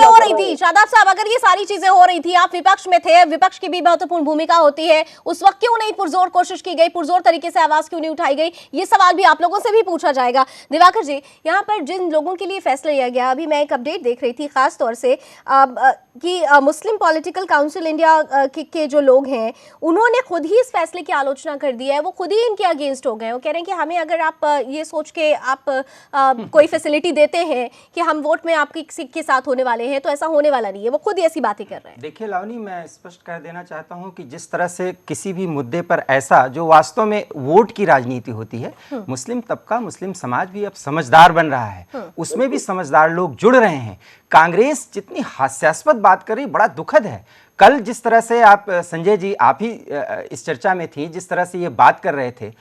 हो रही थी, शादाब साहब अगर ये सारी चीजें हो रही थी, आप विपक्ष में थे, विपक्ष की भी महत्वपूर्ण भूमिका होती है, उस वक्त क्यों नहीं पुरजोर कोशिश की गई, पुरजोर तरीके से आवाज क्यों नहीं उठाई गई? ये सवाल भी आप लोगों से भी पूछा जाएगा। दिवाकर जी, यहाँ पर जिन लोगों के लिए फैसला लिया गया, अभी मैं एक अपडेट देख रही थी, खासतौर तौर से कि मुस्लिम पॉलिटिकल काउंसिल इंडिया के जो लोग हैं उन्होंने खुद ही इस फैसले की आलोचना कर दी है, वो खुद ही इनके अगेंस्ट हो गए। वो कह रहे हैं कि हमें अगर आप ये सोच के आप कोई फैसिलिटी देते हैं कि हम वोट में आपके किसी के साथ होने वाले हैं, तो ऐसा होने वाला नहीं है। वो खुद ही ऐसी बातें कर रहे हैं। देखिए लावनी, मैं स्पष्ट कर देना चाहता हूं कि जिस तरह से किसी भी मुद्दे पर ऐसा जो वास्तव में वोट की राजनीति होती है, मुस्लिम तबका, मुस्लिम समाज भी अब समझदार बन रहा है, उसमें भी समझदार लोग जुड़ रहे हैं। कांग्रेस जितनी हास्यास्पद बात कर रही, बड़ा दुखद है। कल जिस तरह से आप संजय जी, आप ही इस चर्चा में थी, जिस तरह से ये बात कर रहे थे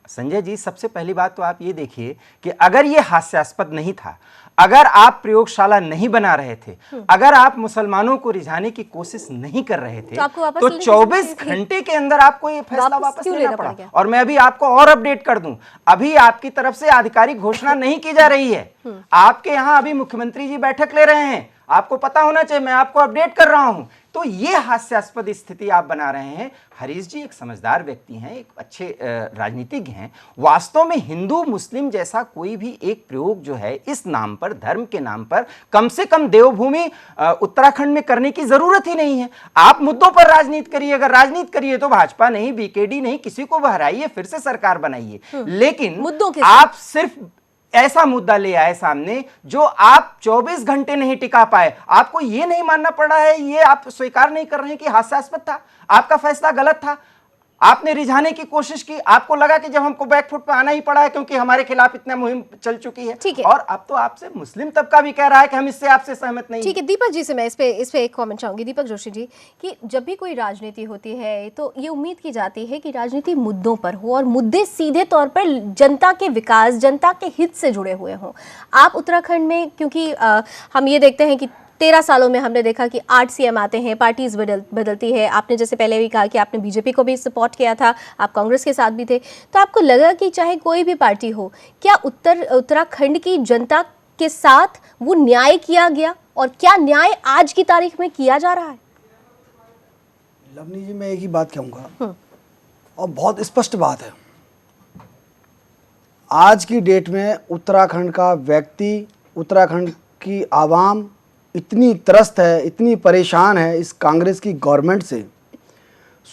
संजय जी, सबसे पहली बात तो आप ये देखिए कि अगर ये हास्यास्पद नहीं था, अगर आप प्रयोगशाला नहीं बना रहे थे, अगर आप मुसलमानों को रिझाने की कोशिश नहीं कर रहे थे, तो 24 घंटे के अंदर आपको ये फैसला वापस लेना पड़ा। और मैं अभी आपको और अपडेट कर दूं, अभी आपकी तरफ से आधिकारिक घोषणा नहीं की जा रही है। आपके यहां अभी मुख्यमंत्री जी बैठक ले रहे हैं, आपको पता होना चाहिए, मैं आपको अपडेट कर रहा हूं। तो ये हास्यास्पद स्थिति आप बना रहे हैं। हरीश जी एक समझदार व्यक्ति हैं, एक अच्छे राजनीतिज्ञ हैं। वास्तव में हिंदू मुस्लिम जैसा कोई भी एक प्रयोग जो है इस नाम पर, धर्म के नाम पर, कम से कम देवभूमि उत्तराखंड में करने की जरूरत ही नहीं है। आप मुद्दों पर राजनीति करिए, अगर राजनीति करिए तो भाजपा नहीं, बीकेडी नहीं, किसी को बहराइए, फिर से सरकार बनाइए, लेकिन आप सिर्फ ऐसा मुद्दा ले आए सामने जो आप 24 घंटे नहीं टिका पाए। आपको यह नहीं मानना पड़ा है, ये आप स्वीकार नहीं कर रहे हैं कि हास्यास्पद था, आपका फैसला गलत था, आपने रिझाने की कोशिश की, आपको लगा कि जब हमको बैकफुट पे आना ही पड़ा है क्योंकि हमारे खिलाफ इतना मुहिम चल चुकी है। और अब तो आपसे मुस्लिम तबका भी कह रहा है कि हम इससे आपसे सहमत नहीं। ठीक है, दीपक जी से मैं इस पे एक कमेंट चाहूंगी। दीपक जोशी जी, कि जब भी कोई राजनीति होती है तो ये उम्मीद की जाती है कि राजनीति मुद्दों पर हो और मुद्दे सीधे तौर पर जनता के विकास, जनता के हित से जुड़े हुए हों। आप उत्तराखंड में, क्योंकि हम ये देखते हैं कि 13 सालों में हमने देखा कि 8 सीएम आते हैं, पार्टीज बदलती है। आपने जैसे पहले भी कहा कि आपने बीजेपी को भी सपोर्ट किया था, आप कांग्रेस के साथ भी थे, तो आपको लगा कि चाहे कोई भी पार्टी हो, क्या उत्तराखंड की जनता के साथ वो न्याय किया गया, और क्या न्याय आज की तारीख में किया जा रहा है? लवनी जी, मैं एक ही बात कहूँगा और बहुत स्पष्ट बात है। आज की डेट में उत्तराखंड का व्यक्ति, उत्तराखंड की आवाम इतनी त्रस्त है, इतनी परेशान है इस कांग्रेस की गवर्नमेंट से।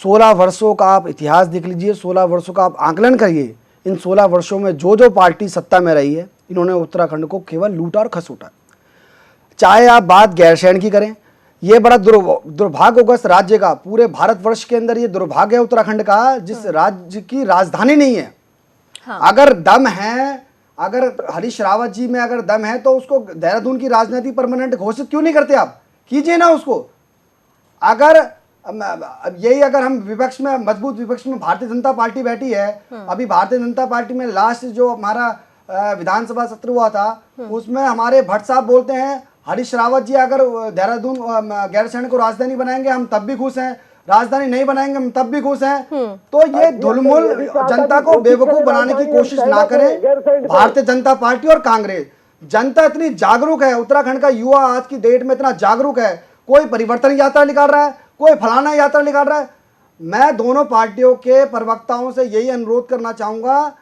16 वर्षों का आप इतिहास देख लीजिए, 16 वर्षों का आप आकलन करिए। इन 16 वर्षों में जो पार्टी सत्ता में रही है, इन्होंने उत्तराखंड को केवल लूटा और खसूटा। चाहे आप बात गैरसैंण की करें, ये बड़ा दुर्भाग्यग्रस्त राज्य का, पूरे भारतवर्ष के अंदर ये दुर्भाग्य है उत्तराखंड का, जिस राज्य की राजधानी नहीं है। अगर दम है, अगर हरीश रावत जी में अगर दम है, तो उसको देहरादून की राजनीति परमानेंट घोषित क्यों नहीं करते? आप कीजिए ना उसको। अगर यही अगर हम विपक्ष में, मजबूत विपक्ष में भारतीय जनता पार्टी बैठी है, अभी भारतीय जनता पार्टी में लास्ट जो हमारा विधानसभा सत्र हुआ था, उसमें हमारे भट्ट साहब बोलते हैं हरीश रावत जी अगर देहरादून गैरसैंण को राजधानी बनाएंगे हम तब भी खुश हैं, राजधानी नहीं बनाएंगे हम तब भी खुश हैं। तो ये धुलमुल जनता को बेवकूफ बनाने की कोशिश ना करें भारतीय जनता पार्टी और कांग्रेस। जनता इतनी जागरूक है, उत्तराखंड का युवा आज की डेट में इतना जागरूक है, कोई परिवर्तन यात्रा निकाल रहा है, कोई फलाना यात्रा निकाल रहा है। मैं दोनों पार्टियों के प्रवक्ताओं से यही अनुरोध करना चाहूंगा,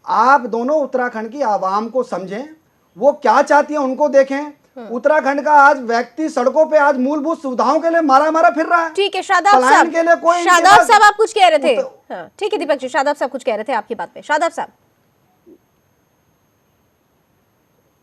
आप दोनों उत्तराखंड की आवाम को समझें, वो क्या चाहती है उनको देखें। उत्तराखंड का आज व्यक्ति सड़कों पे आज मूलभूत सुविधाओं के लिए मारा फिर रहा है। ठीक है शादाब साहब, के लिए कोई शादाब साहब आप कुछ कह रहे थे। हाँ, ठीक है दीपक जी, शादाब साहब कुछ कह रहे थे आपकी बात पे। शादाब साहब,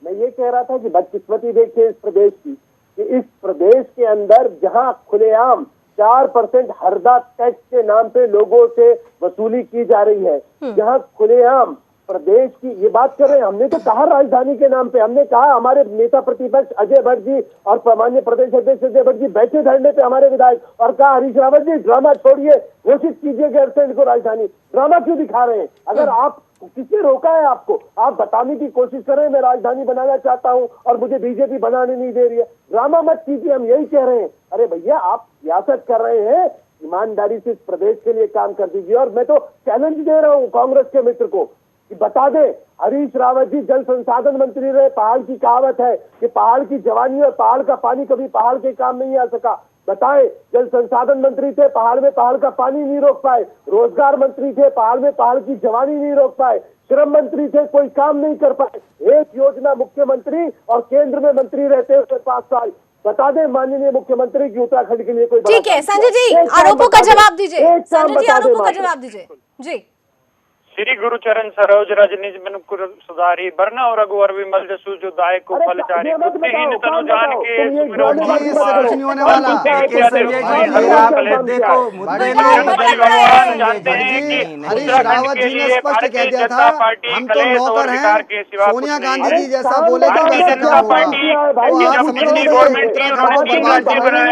मैं ये कह रहा था कि बदकिस्मती देखिए इस प्रदेश की, कि इस प्रदेश के अंदर जहां खुलेआम 4% हरदा टैक्स के नाम पे लोगों से वसूली की जा रही है, जहां खुलेआम प्रदेश की ये बात कर रहे हैं। हमने तो कहा राजधानी के नाम पे, हमने कहा, हमारे नेता प्रतिपक्ष अजय भट्ट जी और माननीय प्रदेश अध्यक्ष अजय भट्ट जी बैठे धरने पे हमारे विधायक, और कहा हरीश रावत जी ड्रामा छोड़िए, घोषित कीजिए गैरसैंण को राजधानी। ड्रामा क्यों दिखा रहे हैं? अगर आप, किसने रोका है आपको? आप बताने की कोशिश कर रहे हैं मैं राजधानी बनाना चाहता हूं और मुझे बीजेपी बनाने नहीं दे रही है। ड्रामा मत कीजिए, हम यही कह रहे हैं। अरे भैया, आप सियासत कर रहे हैं, ईमानदारी से इस प्रदेश के लिए काम कर दीजिए। और मैं तो चैलेंज दे रहा हूं कांग्रेस के मित्र को कि बता दे, हरीश रावत जी जल संसाधन मंत्री रहे, पहाड़ की कहावत है कि पहाड़ की जवानी और पहाड़ का पानी कभी पहाड़ के काम नहीं आ सका। बताएं, जल संसाधन मंत्री थे, पहाड़ में पहाड़ का पानी नहीं रोक पाए। रोजगार मंत्री थे, पहाड़ में पहाड़ की जवानी नहीं रोक पाए। श्रम मंत्री थे, कोई काम नहीं कर पाए। एक योजना मुख्यमंत्री और केंद्र में मंत्री रहते हुए 5 साल, बता दें माननीय मुख्यमंत्री की उत्तराखंड के लिए कोई बड़ा ठीक है काम संजय जी, किया। एक काम आरोपों का बता दें, जवाब दीजिए। एक काम संजय जी, बता दें आरोपों का मात्र। जवाब दीजिए जी। श्री गुरुचरण सरोज रजनीज मन कुर सुधारी बरना और रघुवर विमल जसु जो दाय को अरे फल चारी ये मत बुद्धिहीन बताओ, तनु काम जान बताओ, के तुम ये सुमिरो ग्रामीण जी, इससे बताओ। कुछ नहीं होने वाला। पंचायत कैसे में भाई, आपने ये आप क्या काम किया देखो है? मुद्दे बजाय में भटक बदल रहे हैं। भगवान जानते हैं जी, कि हरीश उत्तराखंड रावत के जी ने लिए स्पष्ट कह दिया था, हम तो कलेश और नौकर विकार हैं, के सिवा सोनिया कुछ गांधी नहीं। जी जैसा काम बोलेगी बताओ, वैसा क्या काम होगा। काम किया है भाई? तो ये आप जब समझ पिछली लीजिए गवर्नमेंट थी, उत्तराखंड को उन्होंने बर्बाद तीन करने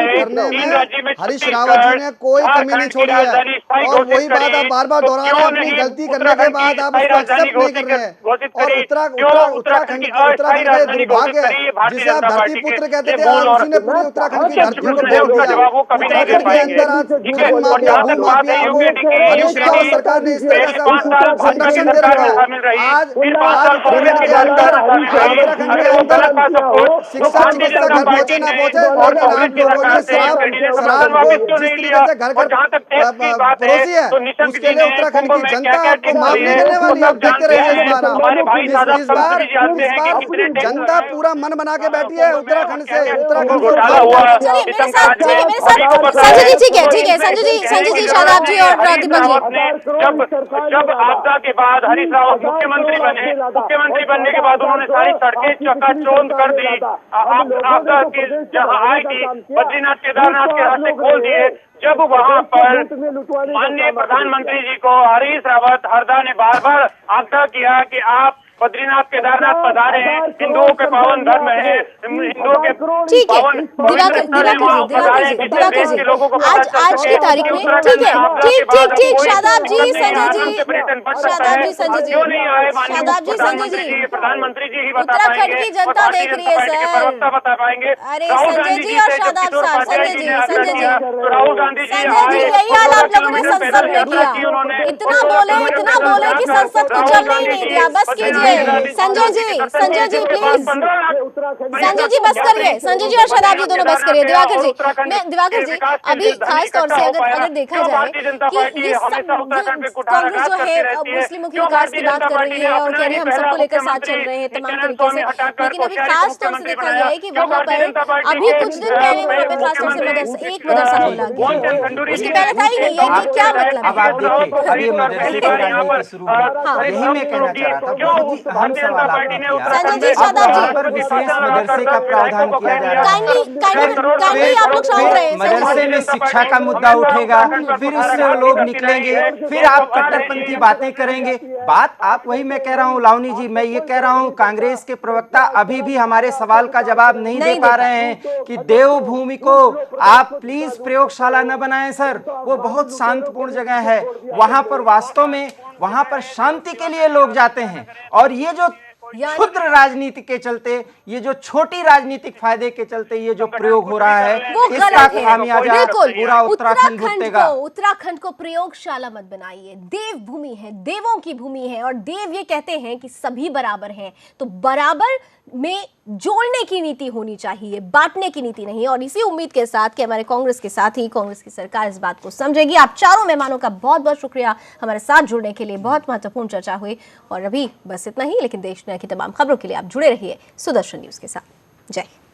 में हरीश रावत जी ने कोई कमी नहीं छोड़ी है। और वही बात आप बार बार दोहरा रहे हैं, अपनी गलती करने के बाद आप उसको एक्सेप्ट नहीं कर रहे हैं। और उत्तराखंड का ये दुर्भाग्य है जिसे आप धरती पुत्र कहते थे, आज उसी ने पूरी उत्तराखंड की धरती को तोड़ दिया। उत्तराखंड के अंदर आज खनन माफिया, भू माफिया को हरीश रावत सरकार ने इस तरह से संरक्षण दे रखा है। आज उत्तराखंड के अंदर शिक्षा चिकित्सा घर पहुंचे ना पहुंचे, लेकिन आप लोगों ने शराब को जिस तरीके से घर घर परोसी है, उसके लिए उत्तराखंड की जनता आपको माफ नहीं करने वाली। आप देखते रहिए इस बार जनता पूरा मन बना के बैठी है उत्तराखंड से। उत्तराखंड को चलिए मेरे साथ, ठीक है मेरे साथ संजय जी, ठीक है संजय जी, शादाब जी और दीपक जी। जब आपदा के बाद हरीश रावत मुख्यमंत्री बने, मुख्यमंत्री बनने के बाद उन्होंने सारी सड़कें चकाचौंध कर दी। आपदा की जहां आई थी, बद्रीनाथ केदारनाथ के रास्ते खोल दिए। जब वहां पर माननीय प्रधानमंत्री जी को हरीश रावत हरदा ने बार बार आग्रह किया कि आप बद्रीनाथ केदारनाथ पधारे हैं, हिंदुओं के पावन धर्म है, हिंदुओं के ठीक है पावन दिवाकर जी, आज की तारीख में ठीक है, ठीक शादाब जी, संजय जी, शादाब जी, संजय जी, शादाब जी, संजय जी, प्रधानमंत्री जी ही बता उत्तराखंड पाएंगे, की जनता देख रही है सर। बता पाएंगे। अरे संजय जी और शादाब साहब, संजय जी, राहुल गांधी जी यही हाल आप लोगों ने संसद में किया। इतना बोले कि संसद को चलने ही नहीं दिया। बस कीजिए संजय जी, प्लीज संजय जी बस करिए, संजय जी और शादाब जी दोनों बस करिए। दिवाकर जी अभी खास तौर से अगर देखा जाए कि ये कांग्रेस जो है मुस्लिमों के विकास की बात कर रही है और कह रही है हम सबको लेकर साथ चल रहे हैं तमाम तरीके से, लेकिन अभी खास तौर से देखा गया है कि वहाँ पर अभी कुछ दिन पहले वहाँ पे खास तौर से एक मदरसा खोला गया, उसकी पहले था ही नहीं है कि क्या मतलब अब आप देखिए, अब ये मदरसे की राजनीति शुरू हुई। यही मैं कहना चाह रहा था, बहुत ही अहम सवाल आपने किया। संजय जी, अब शादाब वहाँ जी, पर विशेष मदरसे का प्रावधान किया जा रहा है। काइंडली आप लोग शांत रहे। मदरसे में शिक्षा का मुद्दा उठेगा, फिर उससे लोग निकलेंगे, फिर आप कट्टरपंथी बातें करेंगे। बात आप वही मैं कह रहा हूँ लावनी जी, मैं ये कह रहा हूँ कांग्रेस के प्रवक्ता अभी भी हमारे सवाल का जवाब नहीं दे पा रहे हैं कि देवभूमि को आप प्लीज प्रयोगशाला न बनाएं सर। वो बहुत शांतिपूर्ण जगह है, वहां पर वास्तव में वहां पर शांति के लिए लोग जाते हैं। और ये जो क्षुद्र राजनीति के चलते, ये जो छोटी राजनीतिक फायदे के चलते ये जो प्रयोग हो रहा है, वो इसका खामियाजा पूरा उत्तराखंड भुगतेगा। उत्तराखंड को प्रयोगशाला मत बनाइए। देव भूमि है, देवों की भूमि है, और देव ये कहते हैं कि सभी बराबर हैं, तो बराबर में जोड़ने की नीति होनी चाहिए, बांटने की नीति नहीं। और इसी उम्मीद के साथ कि हमारे कांग्रेस के साथ ही कांग्रेस की सरकार इस बात को समझेगी। आप चारों मेहमानों का बहुत बहुत शुक्रिया हमारे साथ जुड़ने के लिए, बहुत महत्वपूर्ण चर्चा हुई। और अभी बस इतना ही, लेकिन देश दुनिया की तमाम खबरों के लिए आप जुड़े रहिए सुदर्शन न्यूज के साथ। जय हिंद।